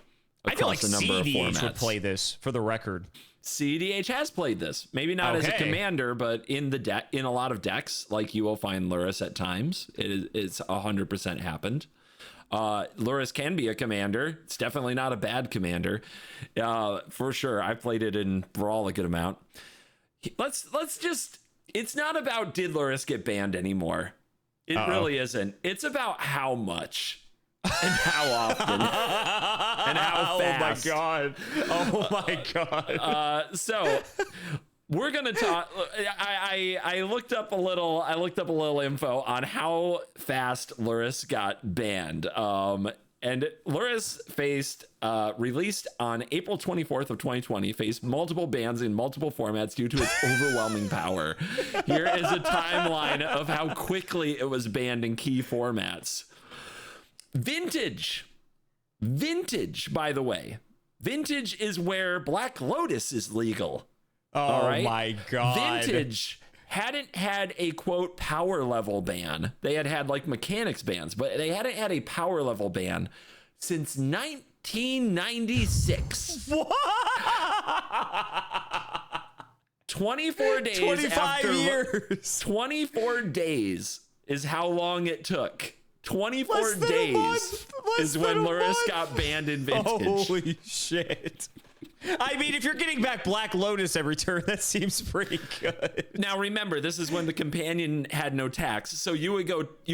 across a number of formats. Would play this, for the record. CDH has played this, maybe not as a commander, but in a lot of decks, like you will find Lurrus at times. It's 100% happened. Lurrus can be a commander. It's definitely not a bad commander, for sure. I played it in Brawl a good amount. Let's just, it's not about did Lurrus get banned anymore. It really isn't. It's about how much and how often and how fast. Oh my god. So we're gonna talk. I looked up a little info on how fast Lurrus got banned. And Lurrus faced released on April 24th of 2020, faced multiple bans in multiple formats due to its overwhelming power. Here is a timeline of how quickly it was banned in key formats. Vintage, by the way. Vintage is where Black Lotus is legal. Oh right? My god. Vintage hadn't had a quote power level ban. They had like mechanics bans, but they hadn't had a power level ban since 1996. What? 24 days 25 years. 24 days is how long it took. 24 days is when Lurrus got banned in Vintage. Holy shit. I mean, if you're getting back Black Lotus every turn, that seems pretty good. Now remember, this is when the companion had no tax, so you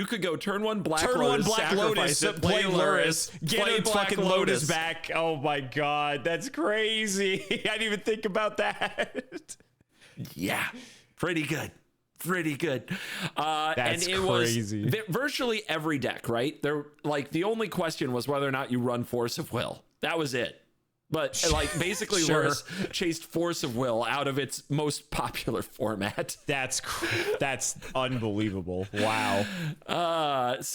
could go turn one Black Lotus, play Lurrus, get a Black fucking Lotus back. Oh my god, that's crazy. I didn't even think about that. Yeah, pretty good. That's and it crazy. was virtually every deck, right? There, like, the only question was whether or not you run Force of Will. That was it. But like, basically, Sure. Lurrus chased Force of Will out of its most popular format. That's unbelievable. Wow. That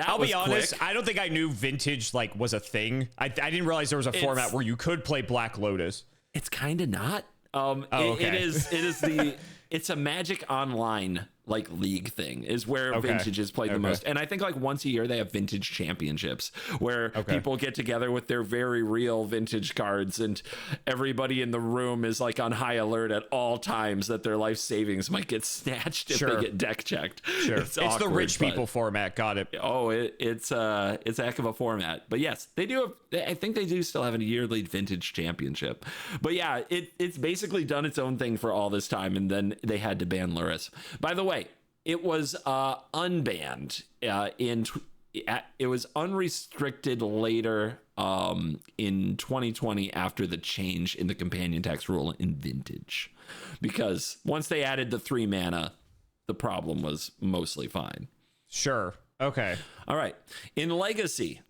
I'll was be honest, quick. I don't think I knew Vintage like was a thing. I didn't realize there was a format where you could play Black Lotus. It's kind of not. Okay. It's a Magic Online like league thing is where Vintage is played the most. And I think like once a year they have Vintage championships where people get together with their very real Vintage cards, and everybody in the room is like on high alert at all times that their life savings might get snatched if they get deck checked. Sure. It's awkward, the rich people format. Got it. Oh, it's a heck of a format. But yes, they do I think they do still have a yearly Vintage championship. But yeah, it's basically done its own thing for all this time, and then they had to ban Lurrus. By the way, it was unbanned it was unrestricted later in 2020 after the change in the companion tax rule in Vintage, because once they added the 3 mana, the problem was mostly fine. Sure. Okay. All right. In Legacy,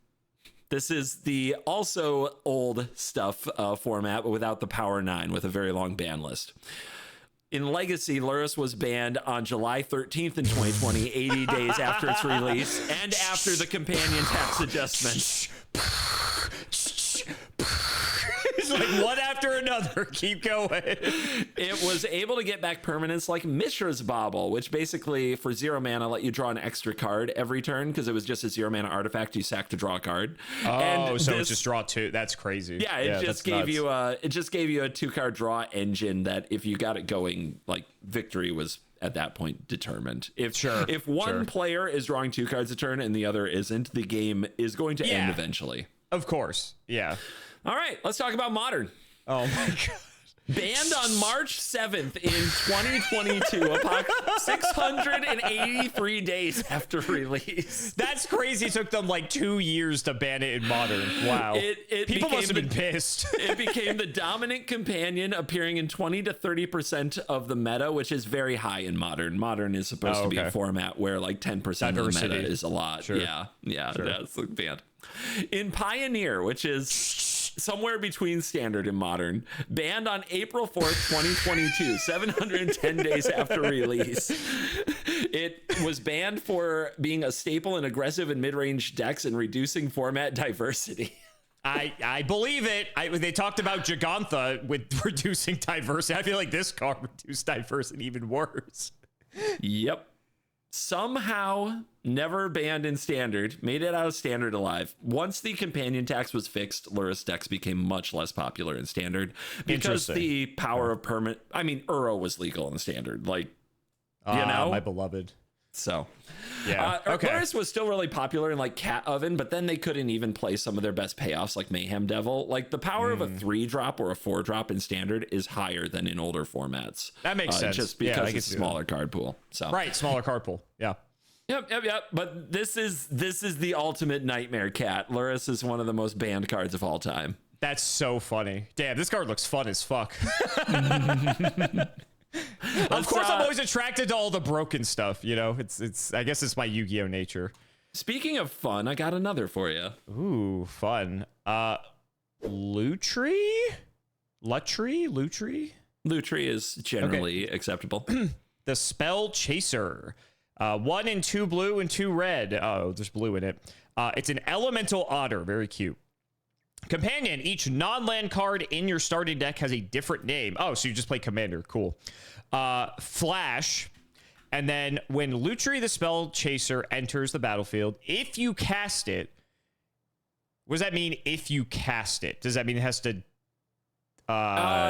this is the also old stuff format, but without the Power 9, with a very long ban list. In Legacy, Lurrus was banned on July 13th in 2020, 80 days after its release, and after the companion tax adjustment. It's like one after another. Keep going. It was able to get back permanents like Mishra's Bauble, which basically for 0 mana let you draw an extra card every turn, because it was just a 0 mana artifact you sack to draw a card. Oh, and so it's just draw 2. That's crazy. Yeah, it just gave you a 2-card draw engine that if you got it going, like, victory was at that point determined. If one player is drawing 2 cards a turn and the other isn't, the game is going to end eventually. Of course. Yeah. All right, let's talk about Modern. Oh my god. Banned on March 7th in 2022, 683 days after release. That's crazy. It took them like 2 years to ban it in Modern. Wow. People must have been pissed. It became the dominant companion, appearing in 20 to 30% of the meta, which is very high in Modern. Modern is supposed to be a format where like 10% of the meta is a lot. Sure. Yeah, that's banned. In Pioneer, which is somewhere between Standard and Modern, banned on April 4th, 2022, 710 days after release. It was banned for being a staple in aggressive and mid-range decks and reducing format diversity. I believe it. They talked about Gigantha with reducing diversity. I feel like this card reduced diversity even worse. Yep. Somehow never banned in Standard, made it out of Standard alive. Once the companion tax was fixed, Lurrus decks became much less popular in Standard because the power of permanent. I mean, Uro was legal in Standard, like, you know, my beloved. So, yeah, Lurrus was still really popular in like Cat Oven, but then they couldn't even play some of their best payoffs like Mayhem Devil. Like the power of a 3-drop or a 4-drop in Standard is higher than in older formats. That makes sense. Just because it's a smaller card pool. So smaller card pool. Yeah. Yep. But this is the ultimate nightmare cat. Lurrus is one of the most banned cards of all time. That's so funny. Damn, this card looks fun as fuck. Of course, I'm always attracted to all the broken stuff. You know, it's. I guess it's my Yu-Gi-Oh nature. Speaking of fun, I got another for you. Ooh, fun. Lutri is generally acceptable. The Spell Chaser. 1 and 2 blue and 2 red. Oh, there's blue in it. It's an elemental otter. Very cute. Companion, each non-land card in your starting deck has a different name. Oh, so you just play Commander. Cool. Flash. And then when Lutri the Spell Chaser enters the battlefield, if you cast it, what does that mean if you cast it? Does that mean it has to...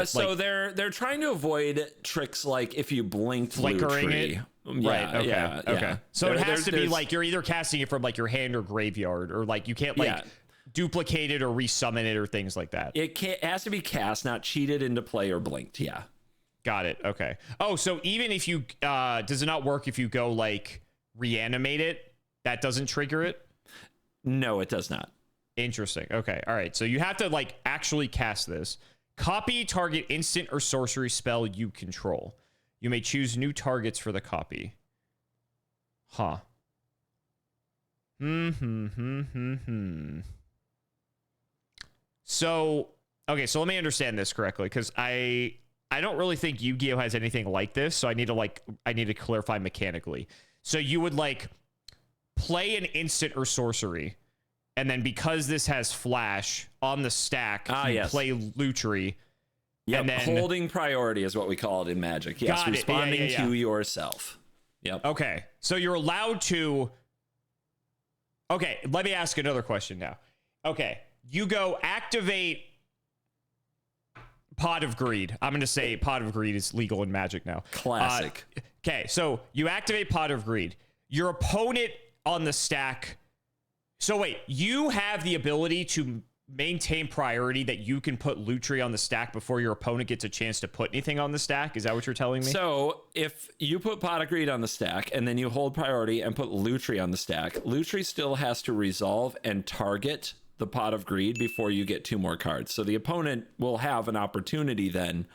so they're trying to avoid tricks like if you blinked flickering Lutri. it. Right. Okay. Yeah. So it has to be like you're either casting it from like your hand or graveyard, or like you can't like duplicated or resummon it or things like that. It has to be cast, not cheated into play or blinked. Yeah. Got it. Okay. Oh, so even if you does it not work if you go like reanimate it? That doesn't trigger it? No, it does not. Interesting. Okay. All right. So you have to like actually cast this. Copy target instant or sorcery spell you control. You may choose new targets for the copy. Huh. So, okay, so let me understand this correctly, because I don't really think Yu-Gi-Oh has anything like this, so I need to clarify mechanically. So you would like play an instant or sorcery, and then because this has flash on the stack, you play Lutri. Yep, and then holding priority is what we call it in Magic. Yes, responding to yourself. Yep. Okay, so you're allowed to... Okay, let me ask another question now. Okay, you go activate Pot of Greed. I'm going to say Pot of Greed is legal in Magic now. Classic. Okay, so you activate Pot of Greed. Your opponent on the stack... So wait, you have the ability to maintain priority that you can put Lutri on the stack before your opponent gets a chance to put anything on the stack? Is that what you're telling me? So if you put Pot of Greed on the stack and then you hold priority and put Lutri on the stack, Lutri still has to resolve and target the Pot of Greed before you get 2 more cards. So the opponent will have an opportunity then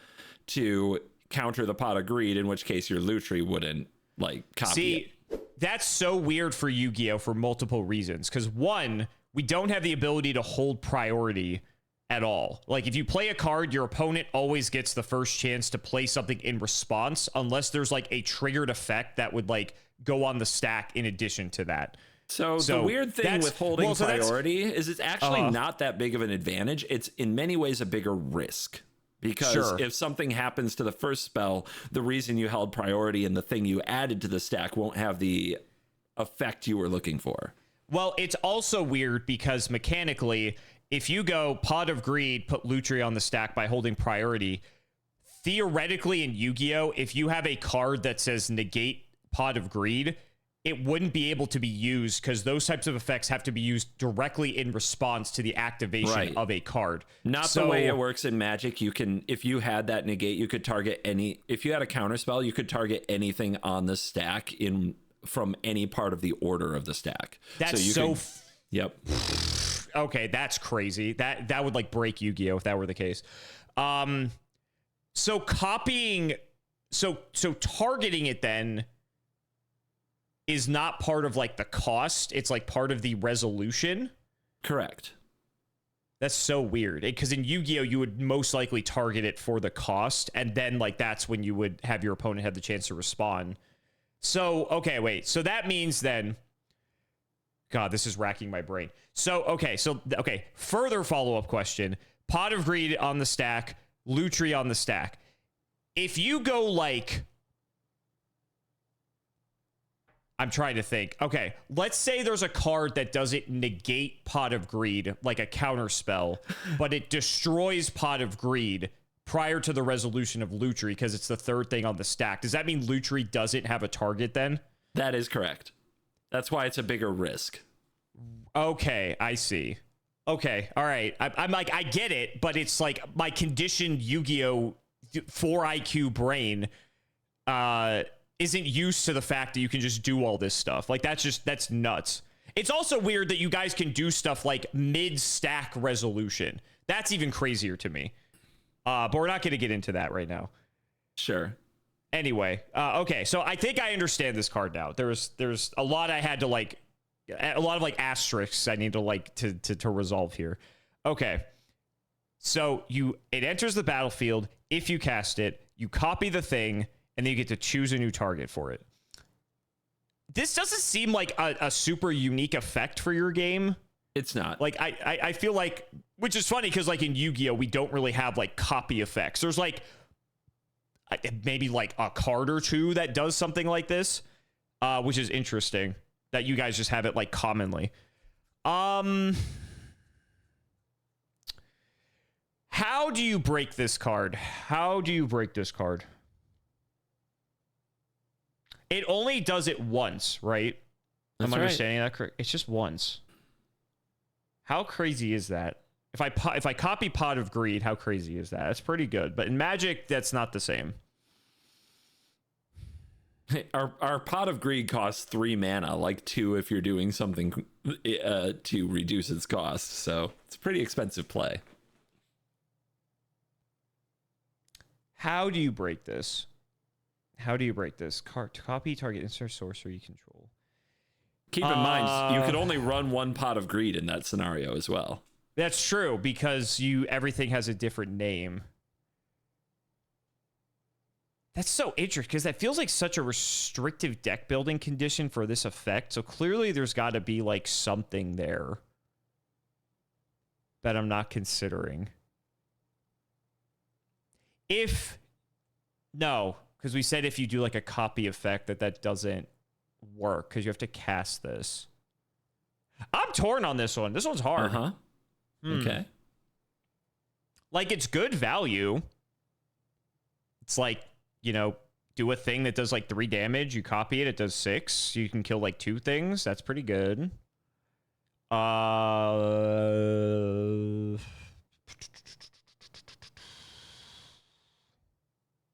to counter the Pot of Greed, in which case your Lutri wouldn't like copy it. That's so weird for Yu-Gi-Oh for multiple reasons. Because one, we don't have the ability to hold priority at all. Like if you play a card, your opponent always gets the first chance to play something in response, unless there's like a triggered effect that would like go on the stack in addition to that. So the weird thing with holding priority is it's actually not that big of an advantage. It's in many ways a bigger risk. Because if something happens to the first spell, the reason you held priority and the thing you added to the stack won't have the effect you were looking for. Well, it's also weird because mechanically, if you go Pot of Greed, put Lutri on the stack by holding priority, theoretically in Yu-Gi-Oh, if you have a card that says negate Pot of Greed, it wouldn't be able to be used because those types of effects have to be used directly in response to the activation of a card. Not the way it works in Magic. You can, if you had that negate, you could target any, if you had a counter spell, you could target anything on the stack from any part of the order of the stack. That's yep. Okay, that's crazy. That would like break Yu-Gi-Oh if that were the case. So copying, so targeting it then is not part of like the cost. It's like part of the resolution. Correct. That's so weird because in Yu-Gi-Oh you would most likely target it for the cost, and then like that's when you would have your opponent have the chance to respond. So okay, wait, so that means then, God, this is racking my brain. So okay, further follow-up question: Pot of Greed on the stack, Lutri on the stack. If you go like, I'm trying to think. Okay, let's say there's a card that doesn't negate Pot of Greed, like a counter spell, but it destroys Pot of Greed prior to the resolution of Lutri because it's the third thing on the stack. Does that mean Lutri doesn't have a target then? That is correct. That's why it's a bigger risk. Okay, I see. Okay, all right. I'm like, I get it, but it's like my conditioned Yu-Gi-Oh 4 IQ brain isn't used to the fact that you can just do all this stuff. Like that's nuts. It's also weird that you guys can do stuff like mid-stack resolution. That's even crazier to me. But we're not going to get into that right now. Sure. Anyway, okay, so I think I understand this card now. There's a lot I had to like, a lot of like asterisks I need to like to resolve here. Okay, so it enters the battlefield. If you cast it, you copy the thing, and then you get to choose a new target for it. This doesn't seem like a super unique effect for your game. It's not. Like, I feel like, which is funny because like in Yu-Gi-Oh, we don't really have like copy effects. There's like maybe like a card or two that does something like this, which is interesting that you guys just have it like commonly. How do you break this card? How do you break this card? It only does it once, right? I'm understanding that correct. It's just once. How crazy is that? If I copy Pot of Greed, how crazy is that? That's pretty good. But in Magic, that's not the same. Our Pot of Greed costs 3 mana, like 2 if you're doing something to reduce its cost. So it's a pretty expensive play. How do you break this? Copy target insert sorcery you control. Keep in mind, you could only run 1 Pot of Greed in that scenario as well. That's true, because everything has a different name. That's so interesting, because that feels like such a restrictive deck building condition for this effect. So clearly there's got to be like something there that I'm not considering. No, because we said if you do like a copy effect that doesn't work, because you have to cast this. I'm torn on this one. This one's hard. Okay. Like, it's good value. It's like, do a thing that does like 3 damage. You copy it, it does 6. You can kill like 2 things. That's pretty good.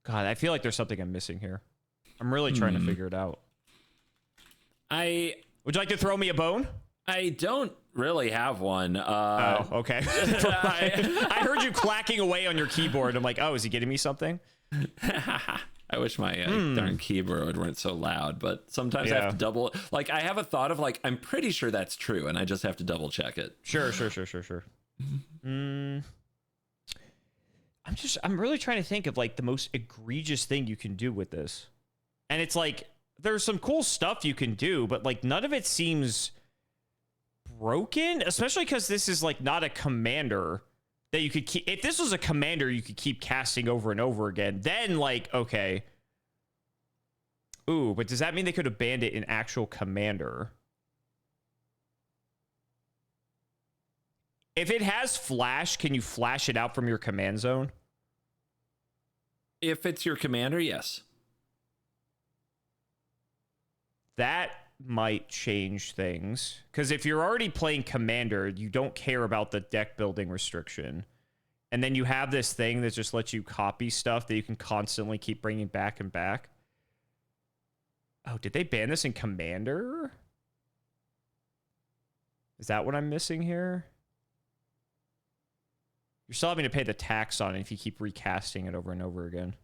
God, I feel like there's something I'm missing here. I'm really trying to figure it out. Would you like to throw me a bone? I don't really have one. Oh, okay. I heard you clacking away on your keyboard. I'm like, oh, is he getting me something? I wish my darn keyboard weren't so loud, but sometimes I have to double. Like, I have a thought of like, I'm pretty sure that's true, and I just have to double check it. Sure. I'm really trying to think of like the most egregious thing you can do with this. And it's like, there's some cool stuff you can do, but like none of it seems broken, especially because this is like not a commander that you could keep. If this was a commander you could keep casting over and over again, then like, okay. Ooh, but does that mean they could have banned it in actual commander? If it has flash, can you flash it out from your command zone? If it's your commander, yes. That might change things. Because if you're already playing commander, you don't care about the deck building restriction. And then you have this thing that just lets you copy stuff that you can constantly keep bringing back and back. Oh, did they ban this in commander? Is that what I'm missing here? You're still having to pay the tax on it if you keep recasting it over and over again.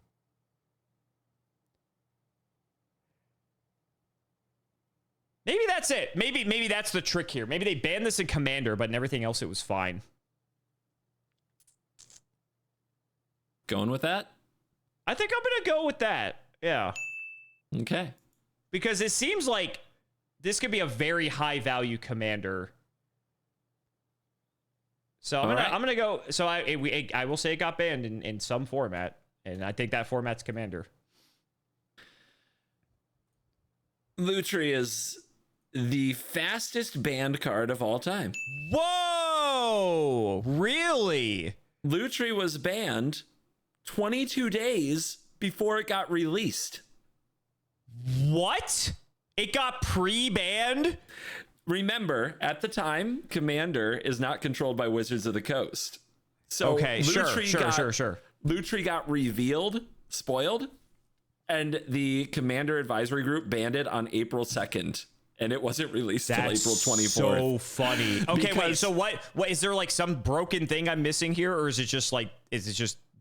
Maybe that's it. Maybe that's the trick here. Maybe they banned this in Commander, but in everything else it was fine. Going with that? I think I'm going to go with that. Yeah. Okay. Because it seems like this could be a very high value commander. So I'm gonna go. So I will say it got banned in some format, and I think that format's commander. Lutri is the fastest banned card of all time. Whoa! Really? Lutri was banned 22 days before it got released. What? It got pre-banned? Remember, at the time, Commander is not controlled by Wizards of the Coast. So okay, sure. Lutri got revealed, spoiled, and the Commander Advisory Group banned it on April 2nd. And it wasn't released till April 24th. So funny. Okay, wait. So what is there like some broken thing I'm missing here, or is it just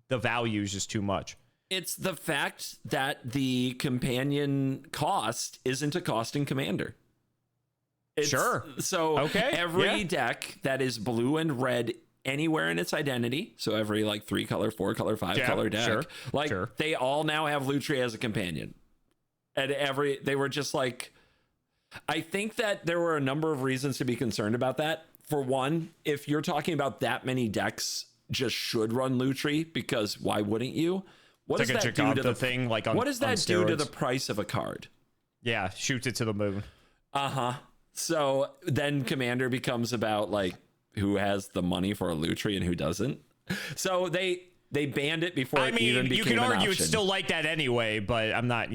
the value is just too much? It's the fact that the companion cost isn't a cost in Commander. Sure. So every deck that is blue and red anywhere in its identity, so every like 3 color, 4 color, 5 color deck, they all now have Lutri as a companion. And they were just like, I think that there were a number of reasons to be concerned about that. For one, if you're talking about that many decks just should run Lutri, because why wouldn't you? What does that do to the thing? Like what does that do to the price of a card? Yeah, shoots it to the moon. So then Commander becomes about like who has the money for a Lutri and who doesn't. So they banned it before it even became an option. You can argue it's still like that anyway, but I'm not,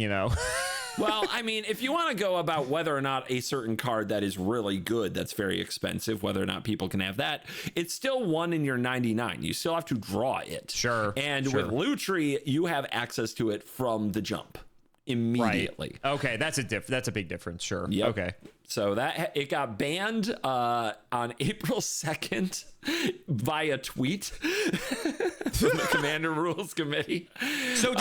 Well, I mean, if you want to go about whether or not a certain card that is really good, that's very expensive, whether or not people can have that, it's still 1 in your 99. You still have to draw it. Sure. And with Lutri, you have access to it from the jump immediately. Right. Okay, that's a big difference. Sure. Yep. Okay. So that it got banned on April 2nd via tweet from the Commander Rules Committee. So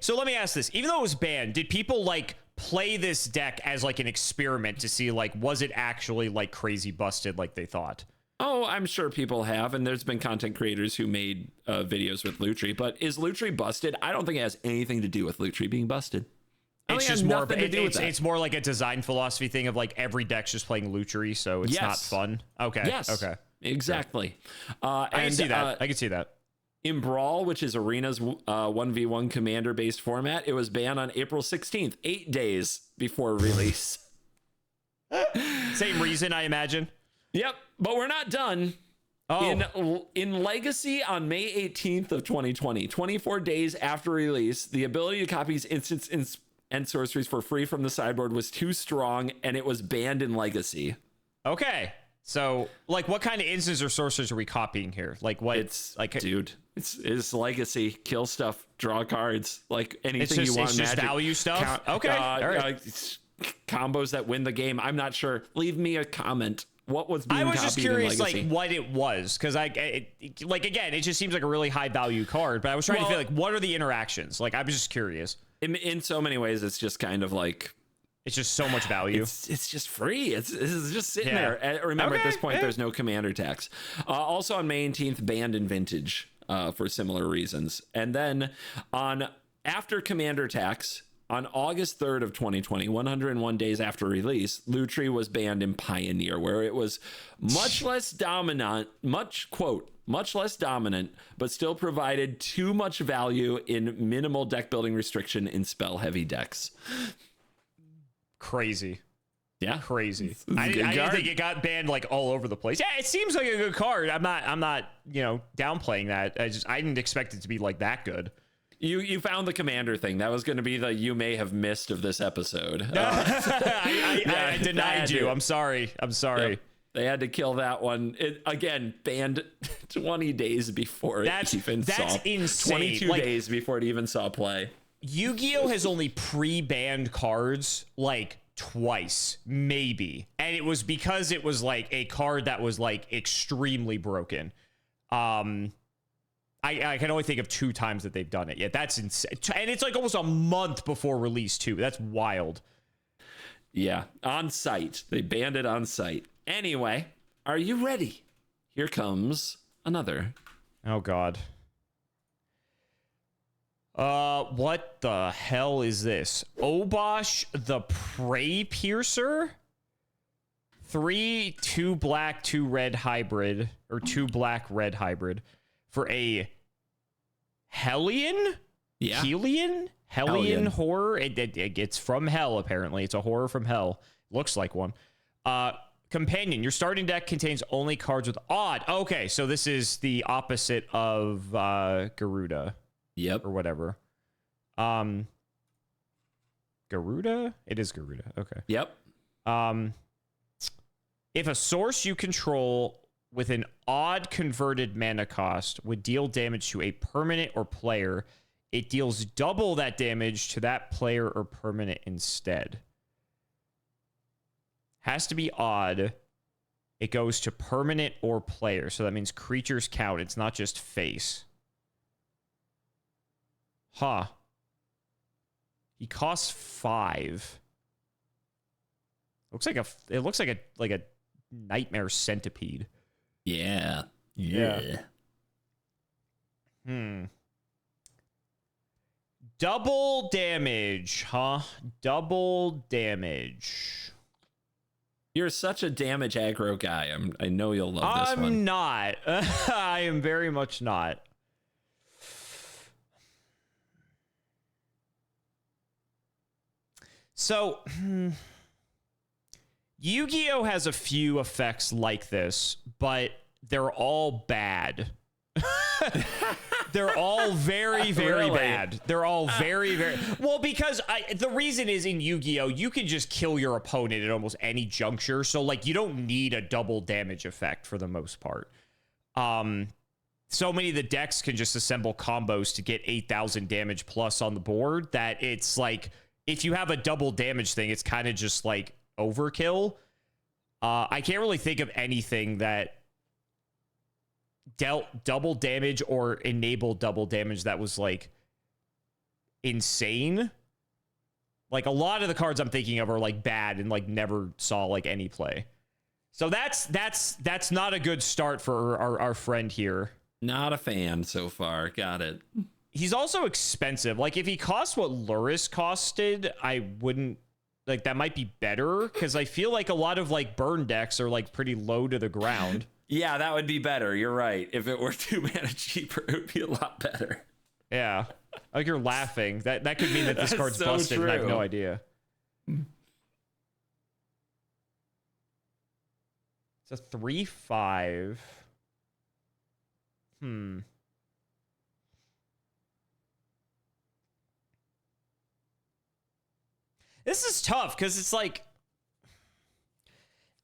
so let me ask this. Even though it was banned, did people like play this deck as like an experiment to see like was it actually like crazy busted like they thought? Oh, I'm sure people have, and there's been content creators who made videos with Lutri, but is Lutri busted? I don't think it has anything to do with Lutri being busted. It's just more it's more like a design philosophy thing of like every deck's just playing Lutri, so it's not fun. Okay. Yes. Okay. Exactly. I can see that. I can see that. In Brawl, which is Arena's 1v1 commander-based format, it was banned on April 16th, 8 days before release. Same reason, I imagine. Yep, but we're not done. Oh. In Legacy on May 18th of 2020, 24 days after release, the ability to copy instants and sorceries for free from the sideboard was too strong, and it was banned in Legacy. Okay. So, like, what kind of instants or sorceries are we copying here? Like, what? It's like, dude, it's Legacy. Kill stuff, draw cards, like anything you want. It's just value stuff. Okay. All right. Combos that win the game. I'm not sure. Leave me a comment. What was being copied in Legacy? I was just curious, like, what it was, because again, it just seems like a really high value card. But I was trying to feel like, what are the interactions? Like, I was just curious. In so many ways, it's just kind of like. It's just so much value. It's just free. It's just sitting there. Remember, at this point, there's no commander tax. Also on May 18th, banned in Vintage for similar reasons. And then after commander tax, on August 3rd of 2020, 101 days after release, Lutri was banned in Pioneer, where it was much less dominant, much less dominant, but still provided too much value in minimal deck building restriction in spell heavy decks. Crazy. Yeah, crazy. I didn't think it got banned like all over the place. Yeah, it seems like a good card. I'm not downplaying that. I didn't expect it to be like that good. You found the commander thing. That was going to be the you may have missed of this episode. I denied you. I'm sorry. Yep. They had to kill that one. It again banned 20 days before that's insane. 22 days before it even saw play. Yu-Gi-Oh has only pre-banned cards like twice, maybe, and it was because it was like a card that was like extremely broken. I can only think of 2 times that they've done it. Yeah, that's insane, and it's like almost a month before release too. That's wild. Yeah, on site. They banned it on site. Anyway, are you ready? Here comes another. Oh God. What the hell is this? Obosh the Prey Piercer? 3 2 black 2 red hybrid, or 2 black red hybrid for a Hellion? Yeah. Hellion horror. It's from hell, apparently. It's a horror from hell. Looks like one. Companion. Your starting deck contains only cards with odd. Okay, so this is the opposite of Garuda. Yep. Or whatever. Garuda? It is Garuda. Okay. Yep. If a source you control with an odd converted mana cost would deal damage to a permanent or player, it deals double that damage to that player or permanent instead. Has to be odd. It goes to permanent or player. So that means creatures count. It's not just face. Huh. He costs 5. It looks like a nightmare centipede. Yeah. Double damage, huh? Double damage. You're such a damage aggro guy. I know you'll love this one. I'm not. I am very much not. So, Yu-Gi-Oh has a few effects like this, but they're all bad. They're all very, very Really? bad. They're all very, very... Well, because the reason is in Yu-Gi-Oh! You can just kill your opponent at almost any juncture. So, like, you don't need a double damage effect for the most part. So many of the decks can just assemble combos to get 8,000 damage plus on the board that it's like, if you have a double damage thing, it's kind of just like overkill. I can't really think of anything that dealt double damage or enabled double damage that was like insane. Like a lot of the cards I'm thinking of are like bad and like never saw like any play. So that's not a good start for our friend here. Not a fan so far. Got it. He's also expensive. Like if he costs what Luris costed, I wouldn't like that might be better because I feel like a lot of like burn decks are like pretty low to the ground. Yeah, that would be better. You're right. If it were 2 mana cheaper, it would be a lot better. Yeah. Like you're laughing. That could mean that this card's so busted true. and I have no idea. It's a 3/5. This is tough because it's like,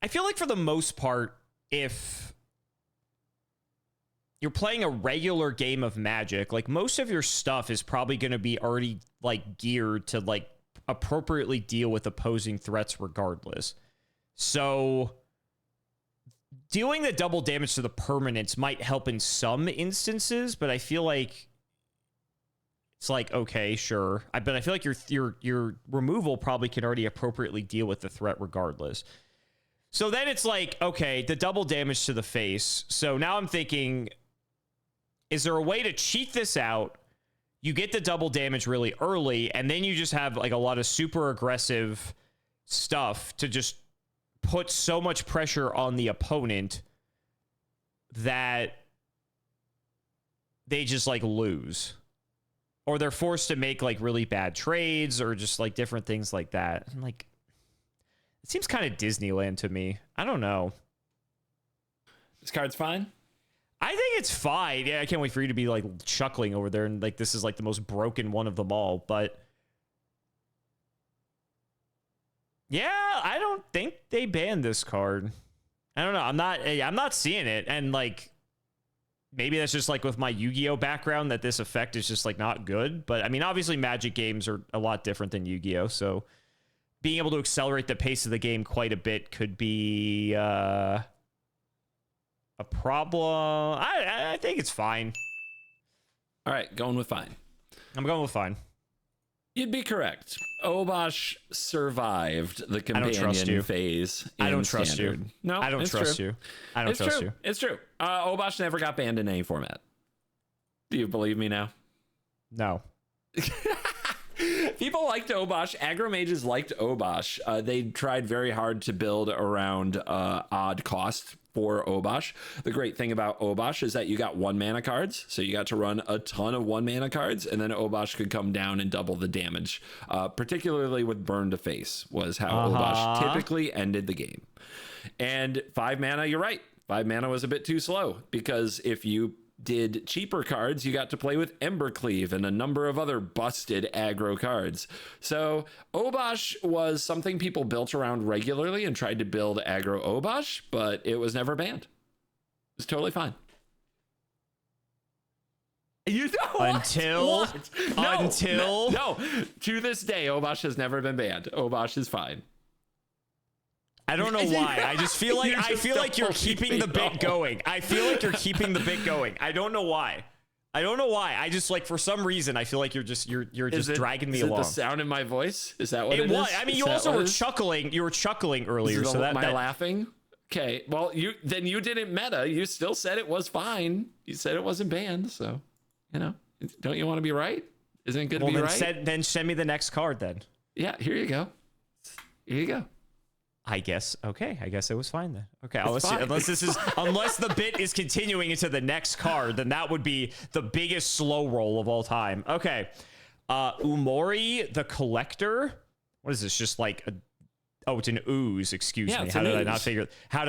I feel like for the most part, if you're playing a regular game of Magic, like most of your stuff is probably going to be already like geared to like appropriately deal with opposing threats regardless. So dealing the double damage to the permanents might help in some instances, but I feel like it's like, okay, sure. But I feel like your removal probably can already appropriately deal with the threat regardless. So then it's like, okay, the double damage to the face. So now I'm thinking, is there a way to cheat this out? You get the double damage really early, and then you just have like a lot of super aggressive stuff to just put so much pressure on the opponent that they just like lose. Or they're forced to make like really bad trades or just like different things like that. And like, it seems kind of Disneyland to me. I don't know. This card's fine. I think it's fine. Yeah, I can't wait for you to be like chuckling over there and like this is like the most broken one of them all. But yeah, I don't think they banned this card. I don't know. I'm not seeing it. And like, maybe that's just like with my Yu-Gi-Oh background that this effect is just like not good. But I mean, obviously Magic games are a lot different than Yu-Gi-Oh. So being able to accelerate the pace of the game quite a bit could be a problem. I think it's fine. All right, going with fine. I'm going with fine. You'd be correct. Obosh survived the companion phase. I don't trust Standard. you. No, I don't trust you. I don't trust you. It's true. Obosh never got banned in any format. Do you believe me now? No. People liked Obosh. Aggro mages liked Obosh. They tried very hard to build around odd cost for Obosh. The great thing about Obosh is that you got 1 mana cards, so you got to run a ton of 1 mana cards, and then Obosh could come down and double the damage. Particularly with Burn to Face was how Obosh typically ended the game. And 5 mana, you're right. 5 mana was a bit too slow because if you did cheaper cards, you got to play with Embercleave and a number of other busted aggro cards. So Obosh was something people built around regularly and tried to build aggro Obosh, but it was never banned. It was totally fine. You know until no, to this day, Obosh has never been banned. Obosh is fine. I don't know why. I just feel like you're keeping the bit going. I feel like you're keeping the bit going. I don't know why. I just like for some reason I feel like you're just dragging me along. Is it the sound in my voice? Is that what it was? I mean, you also were chuckling. You were chuckling earlier. So that laughing. Okay. Well, you didn't meta. You still said it was fine. You said it wasn't banned. So, don't you want to be right? Isn't it good to be right? Then send me the next card then. Yeah. Here you go. I guess. Okay. I guess it was fine then. Okay. Unless the bit is continuing into the next card, then that would be the biggest slow roll of all time. Okay. Umori the Collector. What is this? Just like it's an ooze. Excuse me. How did I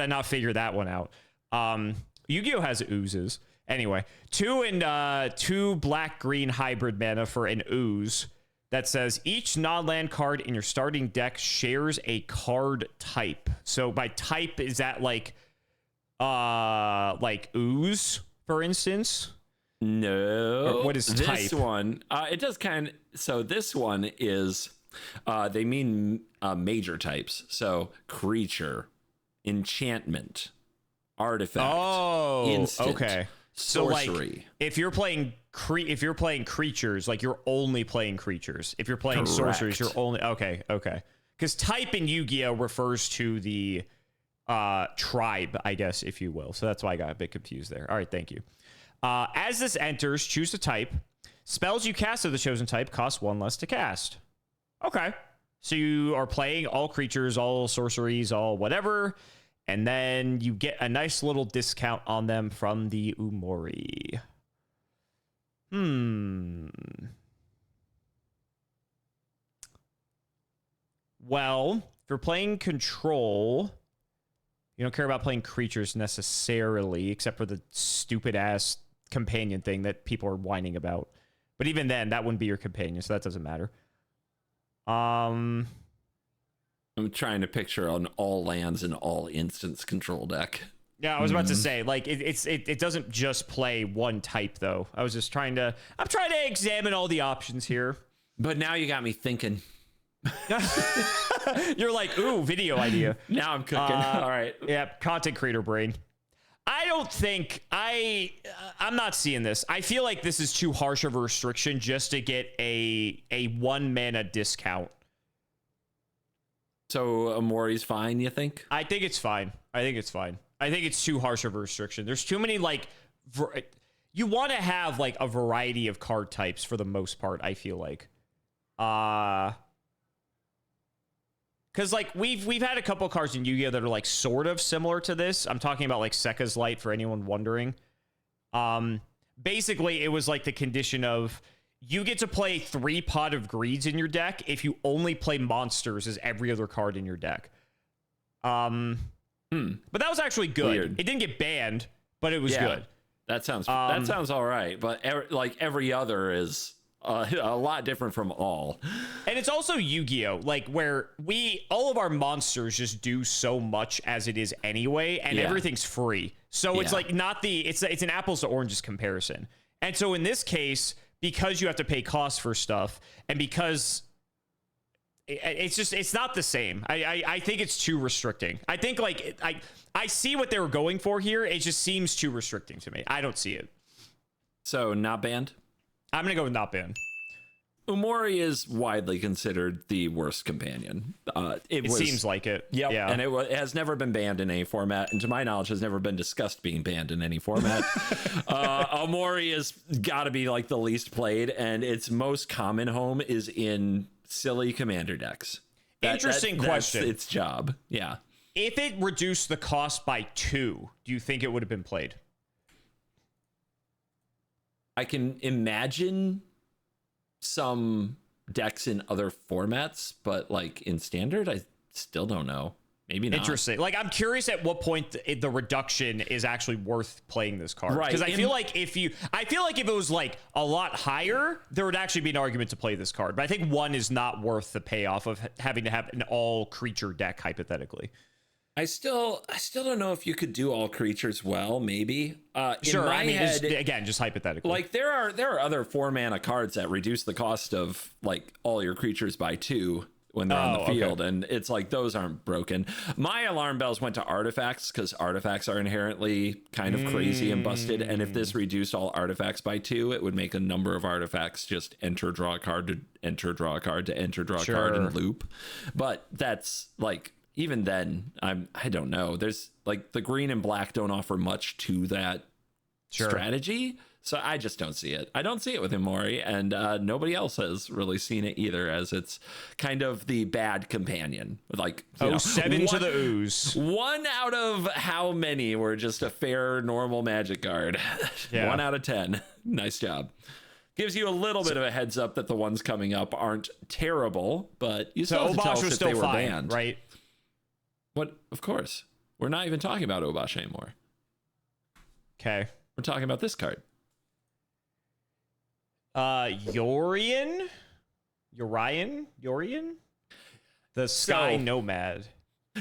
not figure that one out? Yu-Gi-Oh has oozes. Anyway, 2 and 2 black-green hybrid mana for an ooze that says each non-land card in your starting deck shares a card type. So by type, is that like ooze, for instance? No. Or what is type? This one, it does kind of, so this one is, they mean major types. So creature, enchantment, artifact, instant, okay. sorcery. So like, if you're playing creatures, like you're only playing creatures. If you're playing sorceries, you're only okay. Because type in Yu-Gi-Oh refers to the tribe, I guess, if you will. So that's why I got a bit confused there. All right, thank you. As this enters, choose a type. Spells you cast of the chosen type cost 1 less to cast. Okay. So you are playing all creatures, all sorceries, all whatever, and then you get a nice little discount on them from the Umori. Well, if you're playing control, you don't care about playing creatures necessarily, except for the stupid-ass companion thing that people are whining about. But even then, that wouldn't be your companion, so that doesn't matter. I'm trying to picture an all lands and all instance control deck. Yeah, I was about to say, like, it doesn't just play one type, though. I'm trying to examine all the options here. But now you got me thinking. You're like, ooh, video idea. Now I'm cooking. All right. Yeah, content creator brain. I don't think I'm not seeing this. I feel like this is too harsh of a restriction just to get a 1 mana discount. So Amori's fine, you think? I think it's fine. I think it's too harsh of a restriction. There's too many, like, you want to have like a variety of card types for the most part, I feel like. Because like we've had a couple cards in Yu-Gi-Oh that are like sort of similar to this. I'm talking about like Sekka's Light for anyone wondering. Basically, it was like the condition of you get to play 3 Pot of Greeds in your deck if you only play monsters as every other card in your deck. But that was actually good. Weird. It didn't get banned, but it was good. That sounds all right. But like every other is a lot different from all. And it's also Yu-Gi-Oh, like where all of our monsters just do so much as it is anyway, and everything's free. So it's like it's an apples to oranges comparison. And so in this case, because you have to pay costs for stuff, and because it's not the same. I think it's too restricting. I think like I see what they were going for here. It just seems too restricting to me. I don't see it. So not banned? I'm going to go with not banned. Umori is widely considered the worst companion. It seems like it. Yep. Yeah. And it has never been banned in any format. And to my knowledge, has never been discussed being banned in any format. Umori has got to be like the least played. And its most common home is in silly commander decks. Interesting question. That's its job. Yeah. If it reduced the cost by 2, do you think it would have been played? I can imagine some decks in other formats, but like in standard, I still don't know. Maybe not. Interesting. Like, I'm curious at what point the reduction is actually worth playing this card. Right. Because I feel like if it was like a lot higher, there would actually be an argument to play this card. But I think 1 is not worth the payoff of having to have an all creature deck, hypothetically. I still don't know if you could do all creatures well. Maybe. Sure. I mean, just hypothetically. Like there are other 4-mana cards that reduce the cost of like all your creatures by 2 when they're on the field, and it's like those aren't broken. My alarm bells went to artifacts because artifacts are inherently kind of crazy and busted. And if this reduced all artifacts by 2, it would make a number of artifacts just enter, draw a card to enter, draw a card to enter, draw a card and loop. But that's like. Even then, I don't know. There's like the green and black don't offer much to that strategy. So I just don't see it. I don't see it with Umori, and nobody else has really seen it either, as it's kind of the bad companion. Like 7 to the ooze. 1 out of how many were just a fair, normal Magic card? Yeah. 1 out of 10. Nice job. Gives you a little bit of a heads up that the ones coming up aren't terrible, but you still have to tell us if they were banned. Right? What? Of course. We're not even talking about Obash anymore. Okay. We're talking about this card. Yorion? The Sky Nomad.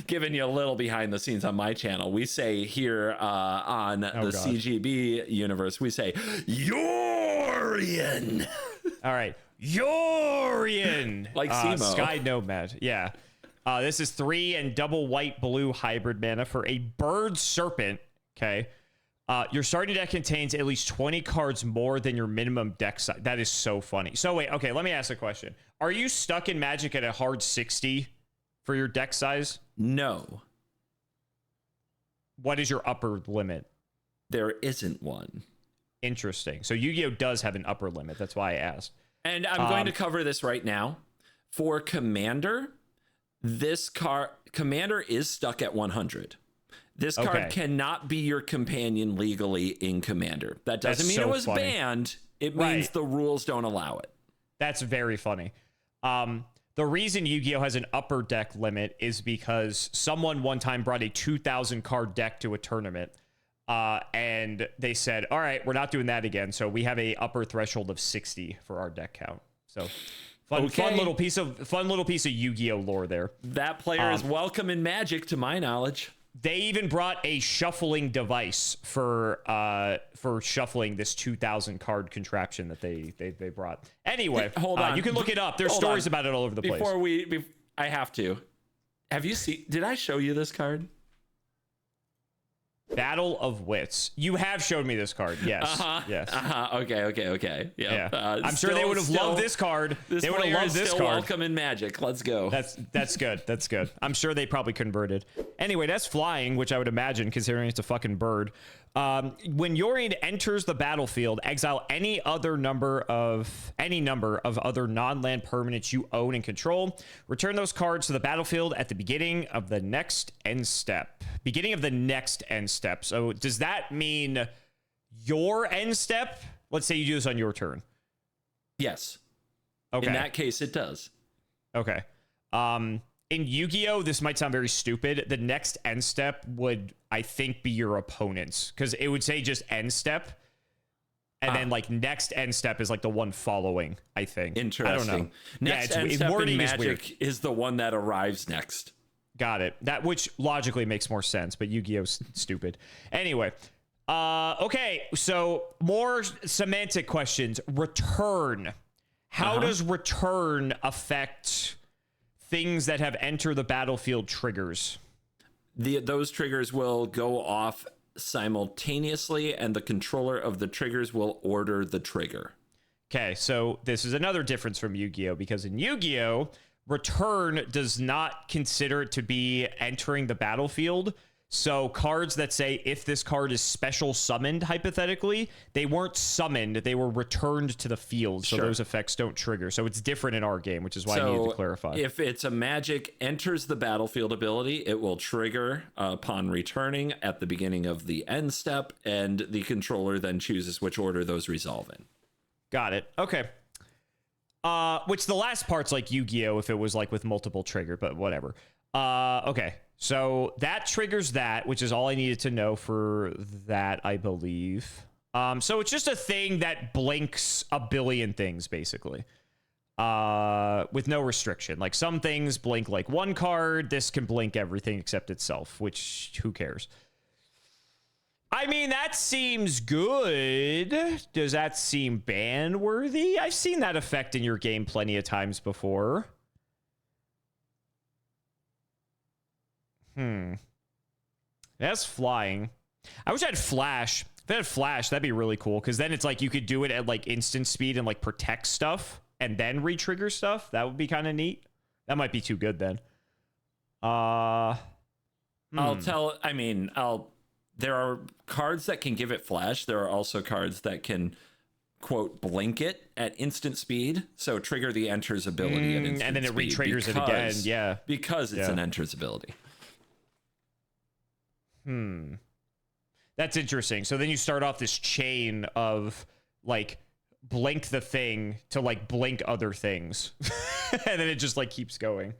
Giving you a little behind the scenes on my channel, we say here on the CGB universe, we say Yorion. All right, Yorion. Like Cimo. Sky Nomad. Yeah. This is 3 and double white blue hybrid mana for a bird serpent. Okay. Your starting deck contains at least 20 cards more than your minimum deck size. That is so funny. So wait, okay, let me ask a question. Are you stuck in Magic at a hard 60 for your deck size? No. What is your upper limit? There isn't one. Interesting. So Yu-Gi-Oh does have an upper limit. That's why I asked. And I'm going to cover this right now. For Commander, this card, Commander is stuck at 100. This card cannot be your companion legally in Commander. That doesn't mean it was banned. It means the rules don't allow it. That's very funny. The reason Yu-Gi-Oh has an upper deck limit is because someone one time brought a 2,000 card deck to a tournament. And they said, all right, we're not doing that again. So we have a upper threshold of 60 for our deck count. So fun little piece of Yu-Gi-Oh lore there. That player is welcome in Magic, to my knowledge. They even brought a shuffling device for shuffling this 2,000 card contraption that they brought. Anyway, hold on. You can look it up. There's stories about it all over the place. I have to. Have you seen? Did I show you this card? Battle of Wits. You have showed me this card. Yes. Yes. Okay. Yeah. I'm sure they would have loved this card. They would have loved this card. Welcome in Magic. Let's go. That's good. That's good. I'm sure they probably converted. Anyway, that's flying, which I would imagine considering it's a fucking bird. When Yorion enters the battlefield, exile any number of other non-land permanents you own and control. Return those cards to the battlefield at the beginning of the next end step. So does that mean your end step? Let's say you do this on your turn. Yes. Okay. In that case, it does. Okay. In Yu-Gi-Oh, this might sound very stupid. The next end step would, I think, be your opponent's, because it would say just end step, and then like next end step is like the one following, I think. Interesting. I don't know. Next end step in Magic is the one that arrives next. Got it. That, which logically makes more sense, but Yu-Gi-Oh's stupid. Anyway, okay, so more semantic questions. Return. How does return affect things that have enter the battlefield triggers? Those triggers will go off simultaneously, and the controller of the triggers will order the trigger. Okay, so this is another difference from Yu-Gi-Oh, because in Yu-Gi-Oh, return does not consider it to be entering the battlefield. So cards that say if this card is special summoned, hypothetically, they weren't summoned, they were returned to the field. So those effects don't trigger. So it's different in our game, which is why I needed to clarify. If it's a Magic enters the battlefield ability, it will trigger upon returning at the beginning of the end step, and the controller then chooses which order those resolve in. Got it. Okay. Which the last part's like Yu-Gi-Oh if it was like with multiple trigger, but whatever. Okay. So that triggers that, which is all I needed to know for that, I believe. So it's just a thing that blinks a billion things, basically. With no restriction. Like some things blink like one card. This can blink everything except itself, which who cares? I mean, that seems good. Does that seem ban-worthy? I've seen that effect in your game plenty of times before. That's flying. I wish I had flash. If I had flash, that'd be really cool, because then it's like you could do it at like instant speed and like protect stuff and then re-trigger stuff. That would be kind of neat. That might be too good then. There are cards that can give it flash. There are also cards that can, quote, blink it at instant speed. So trigger the enters ability at instant speed. And then it re-triggers it again. Yeah. Because it's an enters ability. That's interesting. So then you start off this chain of like blink the thing to like blink other things. And then it just like keeps going.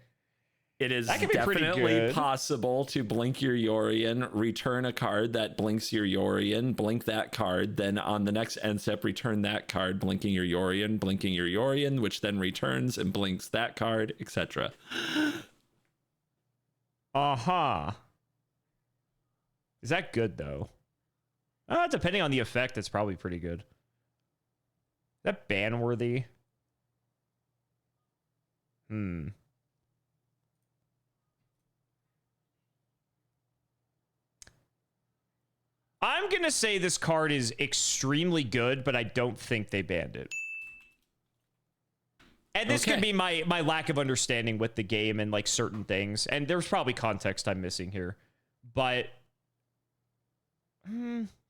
It is That could be pretty definitely good. possible to blink your Yorion, return a card that blinks your Yorion, blink that card, then on the next end step, return that card, blinking your Yorion, which then returns and blinks that card, etc. Uh-huh. Is that good, though? Depending on the effect, it's probably pretty good. Is that ban-worthy? I'm going to say this card is extremely good, but I don't think they banned it. And this could be my lack of understanding with the game and like certain things. And there's probably context I'm missing here. But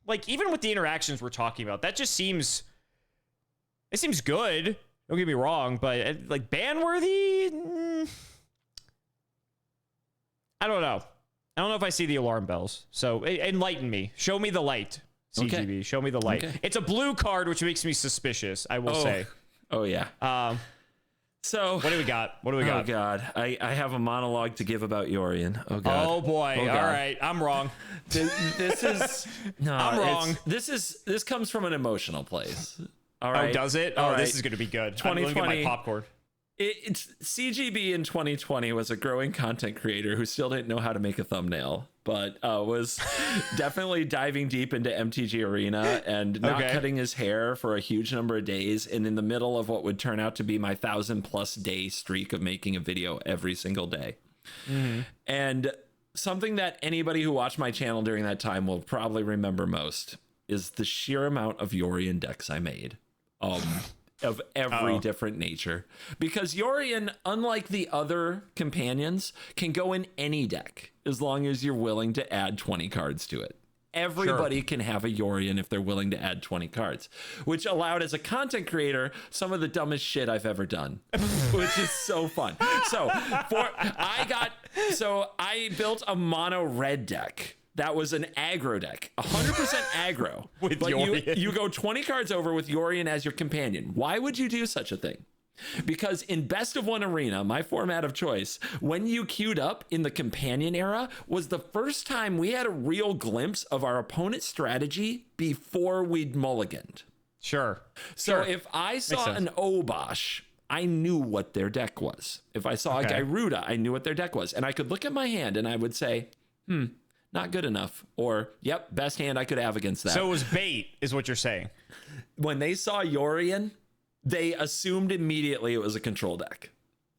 like even with the interactions we're talking about, that just seems good. Don't get me wrong, but like ban-worthy? I don't know. I don't know if I see the alarm bells. So enlighten me. Show me the light, CGB. Okay. Show me the light. Okay. It's a blue card, which makes me suspicious, I will say. Oh, yeah. So what do we got? Oh, God. I have a monologue to give about Yorion. Oh, God. Oh, boy. All right. I'm wrong. This is... No, I'm wrong. This comes from an emotional place. All right. Oh, does it? All This is going to be good. 2020. I'm going to get my popcorn. It's CGB in 2020 was a growing content creator who still didn't know how to make a thumbnail, but was definitely diving deep into MTG Arena and not cutting his hair for a huge number of days. And in the middle of what would turn out to be my 1,000+ day streak of making a video every single day. And something that anybody who watched my channel during that time will probably remember most is the sheer amount of Yorion decks I made. Of every different nature, because Yorion, unlike the other companions, can go in any deck as long as you're willing to add 20 cards to it. Everybody can have a Yorion if they're willing to add 20 cards, which allowed, as a content creator, some of the dumbest shit I've ever done, which is so fun. So I built a mono red deck. That was an aggro deck, 100% aggro. With but Yorion. you go 20 cards over with Yorion as your companion. Why would you do such a thing? Because in Best of One Arena, my format of choice, when you queued up in the companion era, was the first time we had a real glimpse of our opponent's strategy before we'd mulliganed. Sure. So if I saw an Obosh, I knew what their deck was. If I saw a Gyruda, I knew what their deck was. And I could look at my hand and I would say, not good enough, or yep, best hand I could have against that. So it was bait, is what you're saying. When they saw Yorion, they assumed immediately it was a control deck.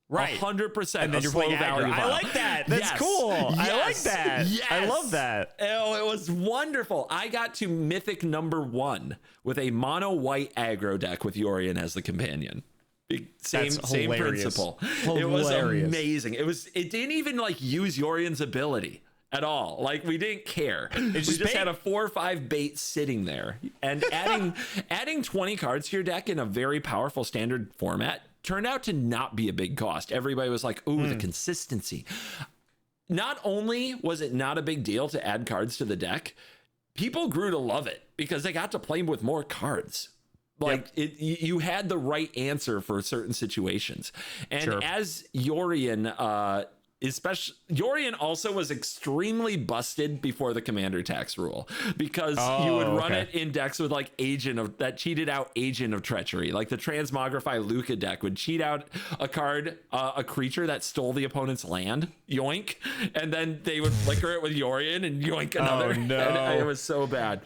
Right. 100%. And then you're playing value. I like that. That's cool. Yes. I like that. Yes. I love that. Oh, it was wonderful. I got to mythic number 1 with a mono white aggro deck with Yorion as the companion. Same principle. Hilarious. It was amazing. It didn't even like use Yorion's ability at all. Like, we didn't care. We just had a 4 or 5 bait sitting there, and adding 20 cards to your deck in a very powerful standard format turned out to not be a big cost. Everybody was like, ooh, the consistency. Not only was it not a big deal to add cards to the deck, people grew to love it because they got to play with more cards. Like, you had the right answer for certain situations. And as Yorion, Yorion also was extremely busted before the commander tax rule, because you would run it in decks with like that cheated out Agent of Treachery. Like the Transmogrify Luca deck would cheat out a card, a creature that stole the opponent's land, yoink, and then they would flicker it with Yorion and yoink another. Oh, no. And it was so bad.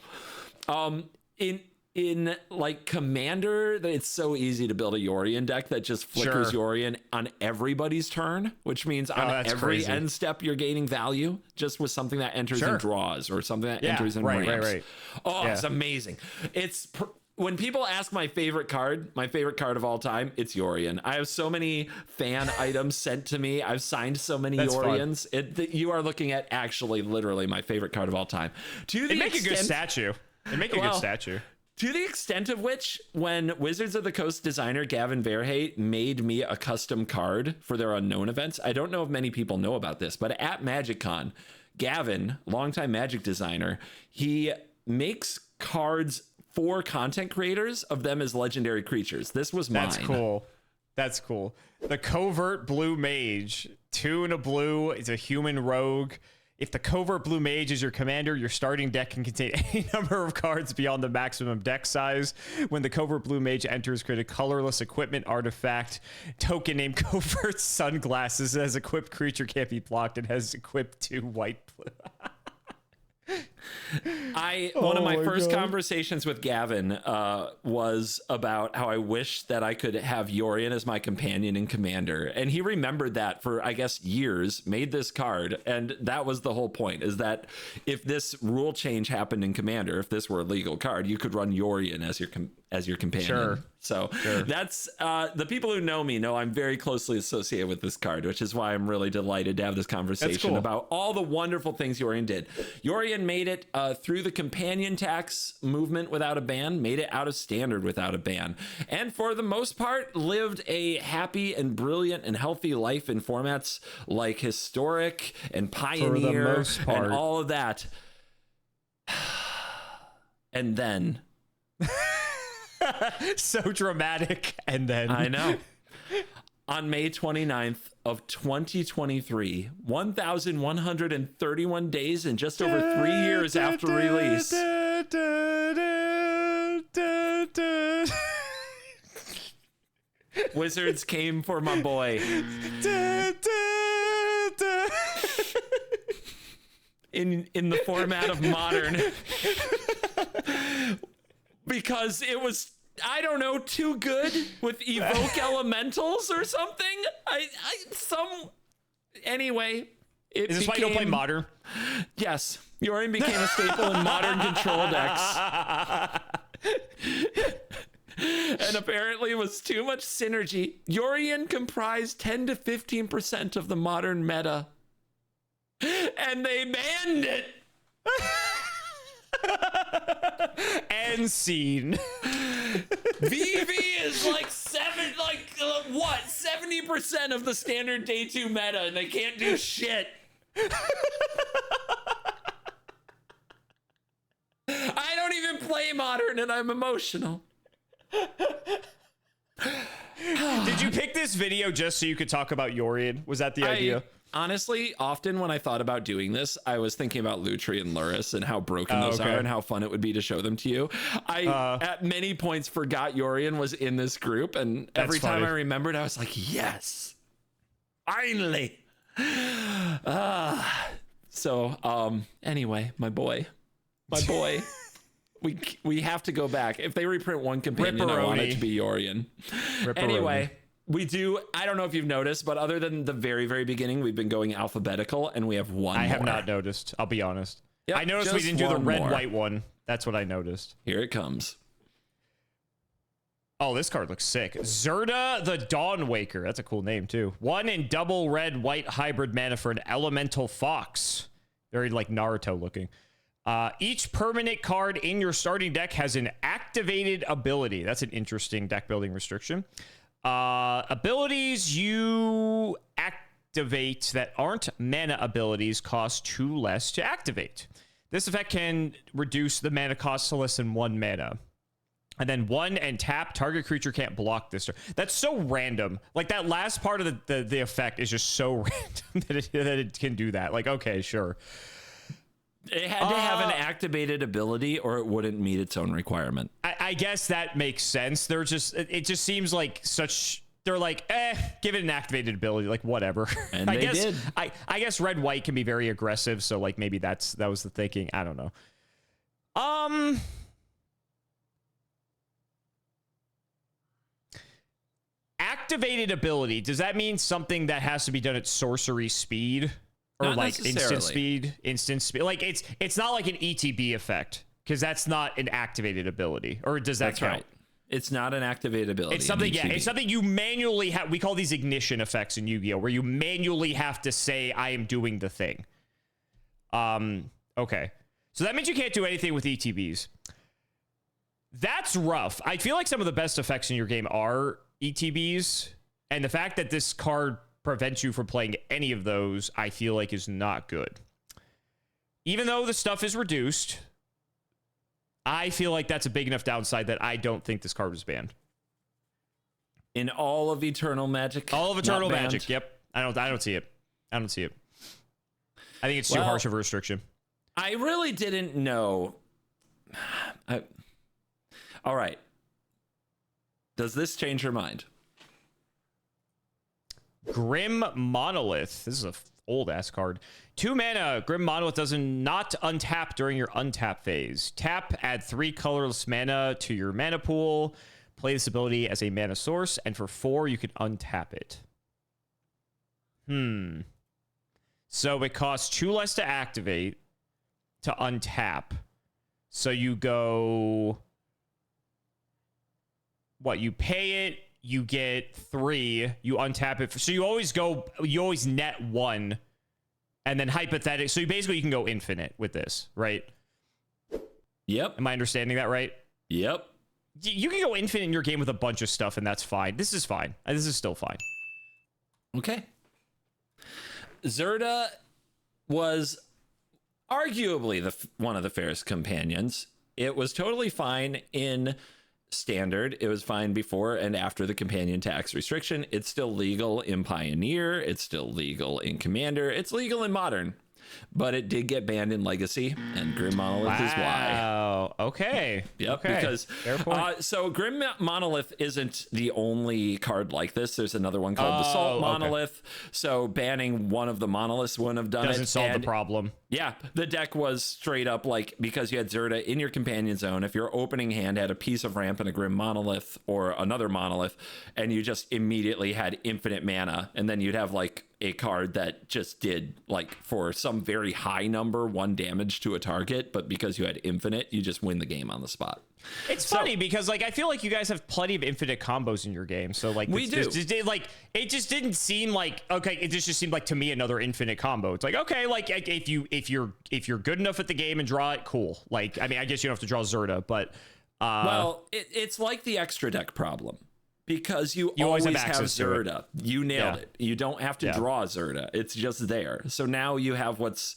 In like Commander, it's so easy to build a Yorion deck that just flickers Yorion on everybody's turn, which means on every end step you're gaining value just with something that enters and draws, or something that enters and ramps. Right. Oh, it's amazing. When people ask my favorite card of all time, it's Yorion. I have so many fan items sent to me. I've signed so many Yorions. You are looking at actually literally my favorite card of all time. They make a good statue. To the extent of which, when Wizards of the Coast designer Gavin Verhey made me a custom card for their Unknown events, I don't know if many people know about this, but at MagicCon, Gavin, longtime Magic designer, he makes cards for content creators of them as legendary creatures. This was mine. That's cool. That's cool. The CovertGoBlue Mage. 2 and a blue. It's a human rogue. If the CovertGoBlue Mage is your commander, your starting deck can contain any number of cards beyond the maximum deck size. When the CovertGoBlue Mage enters, create a colorless equipment artifact token named Covert Sunglasses. It has equipped creature, can't be blocked, and has equipped 2 white blue. One of my first conversations with Gavin was about how I wish that I could have Yorion as my companion and commander. And he remembered that for, I guess, years, made this card. And that was the whole point, is that if this rule change happened in Commander, if this were a legal card, you could run Yorion as your companion. Sure. So that's the people who know me know I'm very closely associated with this card, which is why I'm really delighted to have this conversation about all the wonderful things Yorion did. Yorion made it through the companion tax movement without a ban, made it out of Standard without a ban, and for the most part lived a happy and brilliant and healthy life in formats like Historic and Pioneer and all of that. And then... So dramatic. And then I know. On May 29th of 2023, 1,131 days and just over 3 years after release, Wizards came for my boy. In the format of Modern. Because it was, I don't know, too good with Evoke Elementals or something. Anyway. Is this why you don't play Modern? Yes. Yorion became a staple in Modern control decks. And apparently was too much synergy. Yorion comprised 10 to 15% of the Modern meta. And they banned it. And scene. VV is like 70% of the standard day 2 meta, and they can't do shit. I don't even play Modern, and I'm emotional. Did you pick this video just so you could talk about Yorion? Was that the idea? Honestly, often when I thought about doing this, I was thinking about Lutri and Luris and how broken those are and how fun it would be to show them to you. I, at many points, forgot Yorion was in this group. And every time I remembered, I was like, yes, finally. Anyway, my boy, we have to go back. If they reprint one companion, I want it to be Yorion. Anyway. We do. I don't know if you've noticed, but other than the very, very beginning, we've been going alphabetical, and we have one more. I have not noticed. I'll be honest. Yep, I noticed we didn't do the red-white one. That's what I noticed. Here it comes. Oh, this card looks sick. Zerda the Dawnwaker. That's a cool name, too. 1 in double red-white hybrid mana for an elemental fox. Very, like, Naruto looking. Each permanent card in your starting deck has an activated ability. That's an interesting deck-building restriction. Abilities you activate that aren't mana abilities cost 2 less to activate. This effect can reduce the mana cost to less than 1 mana. And then 1 and tap, target creature can't block this turn. That's so random. Like, that last part of the effect is just so random that it can do that. Like, okay, sure. It had to have an activated ability or it wouldn't meet its own requirement. I guess that makes sense. It just seems like they're like, give it an activated ability, like whatever. And they did. I guess red white can be very aggressive, so like maybe that was the thinking. I don't know. Activated ability, does that mean something that has to be done at sorcery speed? Or not like instant speed. Like it's not like an ETB effect, because that's not an activated ability. Or does that count? Right. It's not an activated ability. It's something, it's something you manually have. We call these ignition effects in Yu-Gi-Oh, where you manually have to say, I am doing the thing. Okay. So that means you can't do anything with ETBs. That's rough. I feel like some of the best effects in your game are ETBs. And the fact that this card prevents you from playing any of those, I feel like is not good. Even though the stuff is reduced, I feel like that's a big enough downside that I don't think this card was banned. In all of Eternal Magic? All of Eternal Magic, yep. I don't see it. I don't see it. I think it's too harsh of a restriction. I really didn't know. All right. Does this change your mind? Grim Monolith. This is a old ass card. 2 mana. Grim Monolith does not untap during your untap phase. Tap, add 3 colorless mana to your mana pool. Play this ability as a mana source, and for 4, you can untap it. So it costs 2 less to activate to untap. So you go... What? You pay it, you get 3, you untap it. So you always net 1, and then hypothetically... So you can go infinite with this, right? Yep. Am I understanding that right? Yep. You can go infinite in your game with a bunch of stuff, and that's fine. This is fine. This is still fine. Okay. Zirda was arguably one of the fairest companions. It was totally fine in Standard. It was fine before and after the companion tax restriction. It's still legal in Pioneer. It's still legal in Commander. It's legal in Modern. But it did get banned in Legacy, and Grim Monolith is why. Wow. Okay. Yep. Okay. Because so Grim Monolith isn't the only card like this. There's another one called the Salt Monolith. So banning one of the monoliths wouldn't have done Doesn't solve the problem. Yeah, the deck was straight up like, because you had Zirda in your companion zone, if your opening hand had a piece of ramp and a Grim Monolith or another monolith, and you just immediately had infinite mana, and then you'd have like a card that just did like for some very high number 1 damage to a target, but because you had infinite, you just win the game on the spot. It's funny because like I feel like you guys have plenty of infinite combos in your game, so like we do. It just didn't seem like okay. It just seemed like to me another infinite combo. It's like okay, like if you're good enough at the game and draw it, cool. Like I mean, I guess you don't have to draw Zirda, but well, it's like the extra deck problem. Because you always have Zirda. You nailed it. You don't have to draw Zirda. It's just there. So now you have what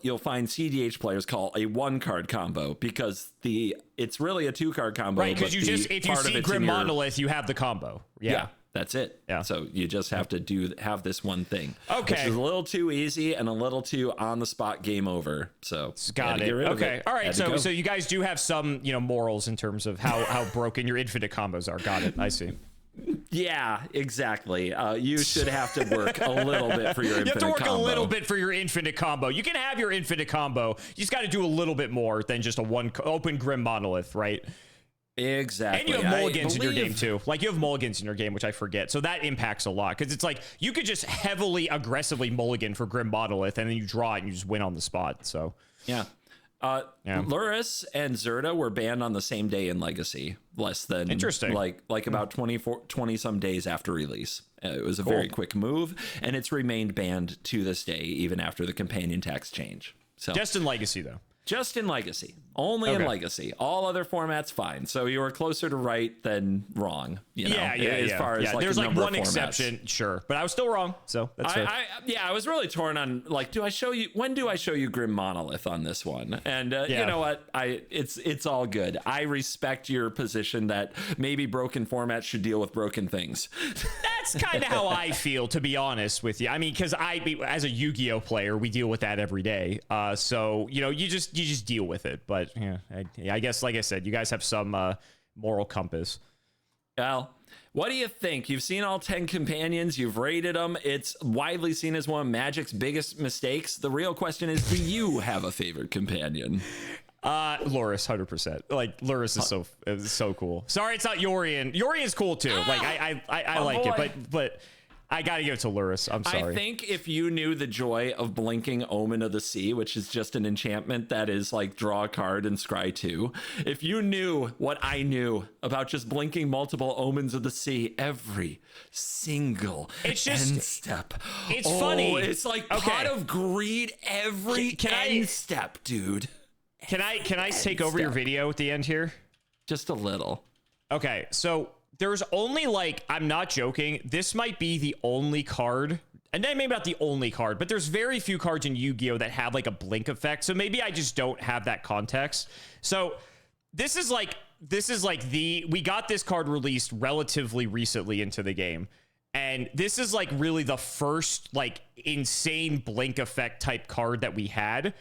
you'll find CDH players call a 1-card combo, because it's really a 2-card combo. Right, because if you see Grim Monolith, you have the combo. Yeah. That's it. Yeah. So you just have to have this one thing. Okay. Which is a little too easy and a little too on the spot game over. So got it. Okay. All right. So you guys do have some, morals in terms of how broken your infinite combos are. Got it. I see. Yeah, exactly. You should have to work a little bit for your infinite combo. You have to work a little bit for your infinite combo. You can have your infinite combo. You just got to do a little bit more than just a open Grim Monolith, right? Exactly. And you have mulligans in your game too. Like you have mulligans in your game, which I forget. So that impacts a lot, because it's like you could just heavily aggressively mulligan for Grim Monolith, and then you draw it and you just win on the spot. So yeah. Luris and Zirda were banned on the same day in Legacy, less than interesting, like about 20 some days after release. It was a very quick move, and it's remained banned to this day, even after the companion tax change. So just in Legacy though. Just in Legacy. Only in Legacy. All other formats, fine. So you were closer to right than wrong. As far as like there's the like number one of formats. Exception, sure, but I was still wrong. So that's fair. I was really torn on like, when do I show you Grim Monolith on this one? And you know what? It's all good. I respect your position that maybe broken formats should deal with broken things. That's kind of how I feel, to be honest with you. I mean, because as a Yu-Gi-Oh player, we deal with that every day. So you just deal with it. But I guess, like I said, you guys have some moral compass. Well, what do you think? You've seen all 10 companions. You've rated them. It's widely seen as one of Magic's biggest mistakes. The real question is, do you have a favorite companion? Luris, 100%. Like Luris is so cool. Sorry, it's not Yorion. Yorion's cool too. Like I like it, but I gotta give it to Luris. I'm sorry. I think if you knew the joy of blinking Omen of the Sea, which is just an enchantment that is like draw a card and scry 2, if you knew what I knew about just blinking multiple Omens of the Sea every single end step. It's funny. It's like Pot of Greed every end step, dude. Can I take over your video at the end here? Just a little. Okay, so there's only I'm not joking, this might be the only card, and then maybe not the only card, but there's very few cards in Yu-Gi-Oh that have like a blink effect. So maybe I just don't have that context. So this is like we got this card released relatively recently into the game. And this is like really the first like insane blink effect type card that we had.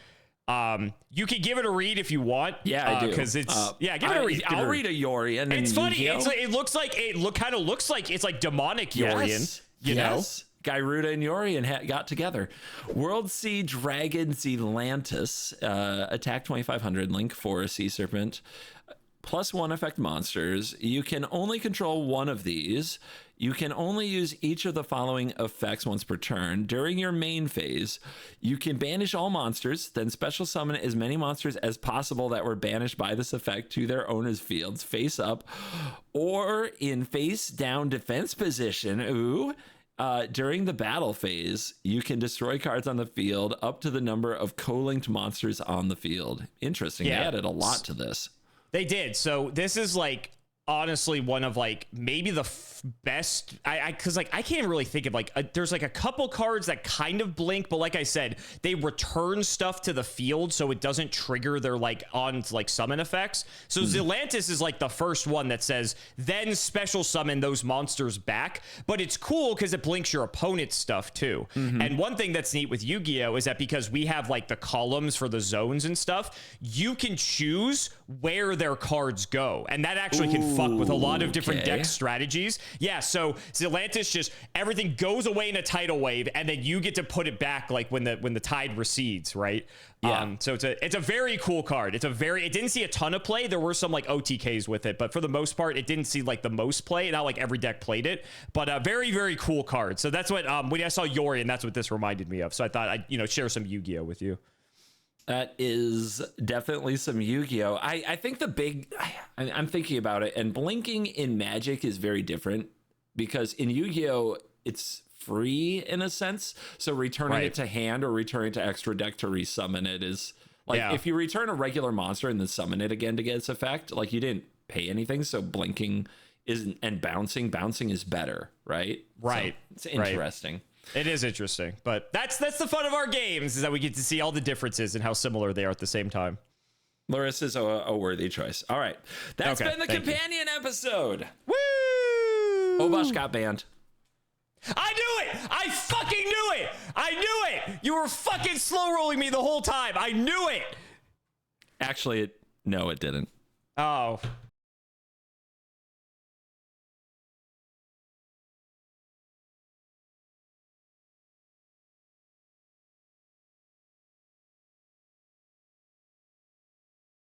You can give it a read if you want. Yeah, I do. Because it's give it a read. I'll read a Yorion. And it's funny. It kind of looks like it's like demonic Yorion. You know, Gyruda and Yorion got together. World Sea Dragon Zealantis, attack 2500, link for a Sea Serpent. +1 effect monsters. You can only control one of these. You can only use each of the following effects once per turn. During your main phase, you can banish all monsters, then special summon as many monsters as possible that were banished by this effect to their owner's fields, face up, or in face down defense position. During the battle phase, you can destroy cards on the field up to the number of co-linked monsters on the field. Interesting. They added a lot to this. They did. So this is like honestly one of like maybe the best because like I can't really think of like there's like a couple cards that kind of blink, but like I said, they return stuff to the field so it doesn't trigger their like on like summon effects. So Zealantis is like the first one that says then special summon those monsters back, but it's cool because it blinks your opponent's stuff too. And one thing that's neat with Yu-Gi-Oh is that because we have like the columns for the zones and stuff, you can choose where their cards go, and that actually can fuck with a lot of different deck strategies. Yeah, so Zealantis just everything goes away in a tidal wave, and then you get to put it back like when the tide recedes, right? Yeah. So it's a very cool card. It didn't see a ton of play. There were some like OTKs with it, but for the most part, it didn't see like the most play. Not like every deck played it, but a very, very cool card. So that's what when I saw Yorion, that's what this reminded me of. So I thought I'd share some Yu-Gi-Oh with you. That is definitely some Yu-Gi-Oh. I think I'm thinking about it, and blinking in Magic is very different because in Yu-Gi-Oh, it's free in a sense. So returning it to hand or returning to extra deck to resummon it is like if you return a regular monster and then summon it again to get its effect, like you didn't pay anything. So blinking isn't, and bouncing is better, right? Right. So it's interesting. Right. It is interesting, but that's the fun of our games is that we get to see all the differences and how similar they are at the same time. Larissa's a worthy choice. All right. That's been the companion episode. Woo! Obosh got banned. I knew it! I fucking knew it! I knew it! You were fucking slow rolling me the whole time. I knew it! Actually, no, it didn't. Oh.